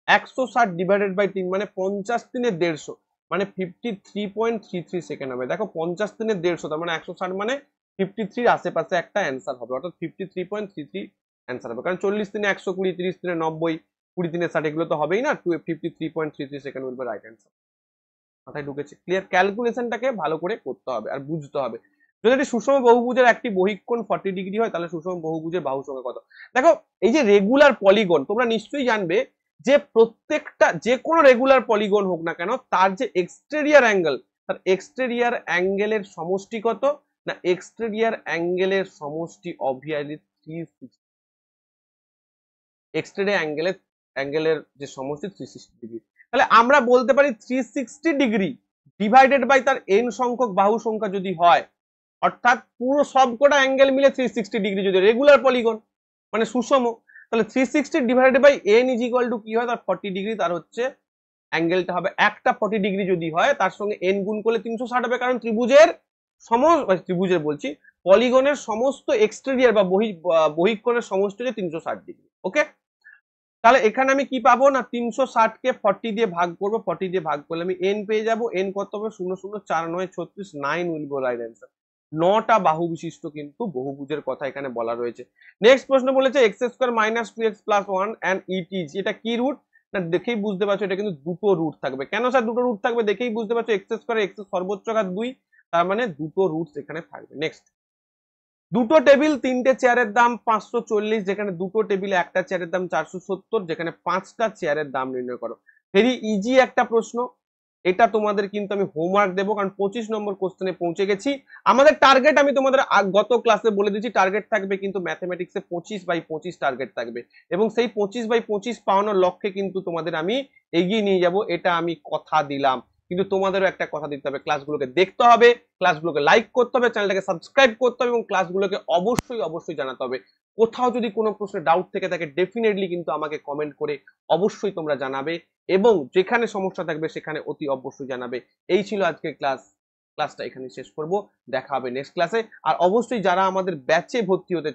160 ডিভাইডেড বাই 3 মানে 50 3 150, মানে 53.33 সেকেন্ড হবে। দেখো 50 3 150, তার মানে 160 মানে 53 আশেপাশে একটা অ্যান্সার হবে, অর্থাৎ 53.33 অ্যান্সার হবে, কারণ 40 3 120, 30 3 90, 20 3 60 এগুলো তো হবেই না। 53.33 second will be right answer. মাথায় ঢুকেছে? ক্লিয়ার? ক্যালকুলেশনটাকে ভালো করে করতে হবে আর বুঝতে হবে। যদি একটি সুষম বহুভুজের একটি বহিকোণ 40 ডিগ্রি হয় তাহলে সুষম বহুভুজের বাহু সংখ্যা কত? দেখো এই যে রেগুলার পলিগন, তোমরা নিশ্চয়ই জানবে যে প্রত্যেকটা যে কোনো রেগুলার পলিগন হোক না কেন তার যে এক্সটেরিয়ার অ্যাঙ্গেল, তার এক্সটেরিয়ার অ্যাঙ্গেলের সমষ্টি কত, না এক্সটেরিয়ার অ্যাঙ্গেলের সমষ্টি অবভিয়াসলি 360, এক্সটেরিয়ার অ্যাঙ্গেলের যে সমষ্টি 360 ডিগ্রি। তাহলে আমরা বলতে পারি 360 ডিগ্রি ডিভাইডেড বাই তার এন সংখ্যক বাহু সংখ্যা যদি হয়, অর্থাৎ পুরো সবকটা অ্যাঙ্গেল মিলে 360 ডিগ্রি যদি রেগুলার পলিগন মানে সুষম, তাহলে 360 divided by N is equal to কি হয়, তার 40 ডিগ্রি, তার হচ্ছে অ্যাঙ্গেলটা হবে একটা 40 ডিগ্রি যদি হয় তার সঙ্গে এন গুণ করলে 360 হবে, কারণ ত্রিভুজের বলছি পলিগনের সমস্ত এক্সটেরিয়ার বা বহিকোণের সমষ্টি হচ্ছে 360 ডিগ্রি। ওকে, তাহলে এখানে আমি কি পাবো, না 360 কে 40 দিয়ে ভাগ করবো, 40 দিয়ে ভাগ করলে আমি এন পেয়ে যাবো, এন কত হবে 0 0 4 9 36, 9 উইল বি রাইট অ্যান্সার। 9টা বাহু বিশিষ্ট কিন্তু বহুভুজের কথা এখানে বলা রয়েছে। নেক্সট প্রশ্ন বলেছে x square minus 2x plus 1 and it is, এটা কি রুট না, দেখেই বুঝতে পারছো এটা কিন্তু দুটো রুট থাকবে। কেন স্যার দুটো রুট থাকবে? দেখেই বুঝতে পারছো এক্স স্কোয়ার এক্স সর্বোচ্চ ঘাত 2, তার মানে দুটো রুটস এখানে থাকবে। নেক্সট, দুটো টেবিল তিনটে চেয়ারের দাম 540, যেখানে দুটো টেবিলে একটা চেয়ারের দাম 470, যেখানে 5টা চেয়ারের দাম নির্ণয় করো। ভেরি ইজি একটা প্রশ্ন, এটা তোমাদের কিন্তু আমি হোমওয়ার্ক দেবো, কারণ 25 নম্বর কোশ্চেনে পৌঁছে গেছি। আমাদের টার্গেট আমি তোমাদের গত ক্লাসে বলে দিচ্ছি, টার্গেট থাকবে কিন্তু ম্যাথমেটিক্সে 25/25 টার্গেট থাকবে, এবং সেই 25/25 পাওয়ানোর লক্ষ্যে কিন্তু তোমাদের আমি এগিয়ে নিয়ে যাব, এটা আমি কথা দিলাম। কিন্তু তোমাদেরও একটা কথা দিতে হবে, ক্লাসগুলোকে দেখতে হবে, ক্লাসগুলোকে লাইক করতে হবে, চ্যানেলটাকে সাবস্ক্রাইব করতে হবে, এবং ক্লাসগুলোকে অবশ্যই অবশ্যই জানাতে হবে। কোথাও যদি কোনো প্রশ্নে ডাউট থেকে থাকে ডেফিনেটলি কিন্তু আমাকে কমেন্ট করে অবশ্যই তোমরা জানাবে, এবং যেখানে সমস্যা থাকবে সেখানে অতি অবশ্যই জানাবে। এই ছিল আজকের ক্লাসটা এখানে শেষ করব, দেখা হবে নেক্সট ক্লাসে। আর অবশ্যই যারা আমাদের ব্যাচে ভর্তি হতে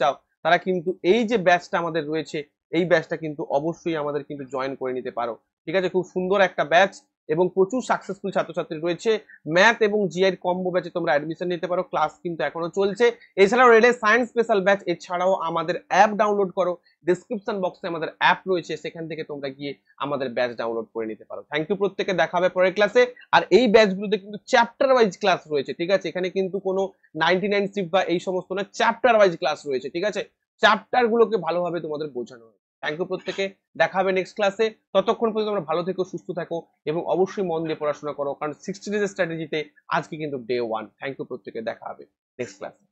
চাও, তারা কিন্তু এই যে ব্যাচটা আমাদের রয়েছে, এই ব্যাচটা কিন্তু অবশ্যই আমাদের কিন্তু জয়েন করে নিতে পারো। ঠিক আছে, খুব সুন্দর একটা ব্যাচ এবং প্রচুর সাকসেসফুল ছাত্রছাত্রী রয়েছে। ম্যাথ এবং জিআই কম্বো ব্যাচে তোমরা অ্যাডমিশন নিতে পারো, ক্লাস কিন্তু এখনো চলছে। এছাড়াও রেলের সায়েন্স স্পেশাল ব্যাচ, এছাড়াও আমাদের অ্যাপ ডাউনলোড করো, ডিসক্রিপশন বক্সে আমাদের অ্যাপ রয়েছে, সেখান থেকে তোমরা গিয়ে আমাদের ব্যাচ ডাউনলোড করে নিতে পারো। থ্যাংক ইউ প্রত্যেকে, দেখা হবে পরের ক্লাসে। আর এই ব্যাচগুলোতে কিন্তু চ্যাপ্টার ওয়াইজ ক্লাস রয়েছে, ঠিক আছে, এখানে কিন্তু কোনো 99 শিফট বা এই সমস্ত না, চ্যাপ্টার ওয়াইজ ক্লাস রয়েছে, ঠিক আছে, চ্যাপ্টার গুলোকে ভালোভাবে তোমাদের বোঝানো হয়। থ্যাংক ইউ প্রত্যেকে, দেখা হবে নেক্সট ক্লাসে। ততক্ষণ পর্যন্ত তোমরা ভালো থেকো, সুস্থ থাকো, এবং অবশ্যই মন দিয়ে পড়াশোনা করো, কারণ 60 ডেজ স্ট্র্যাটেজিতে আজকে কিন্তু ডে 1। থ্যাংক ইউ প্রত্যেকে, দেখা হবে নেক্সট ক্লাসে।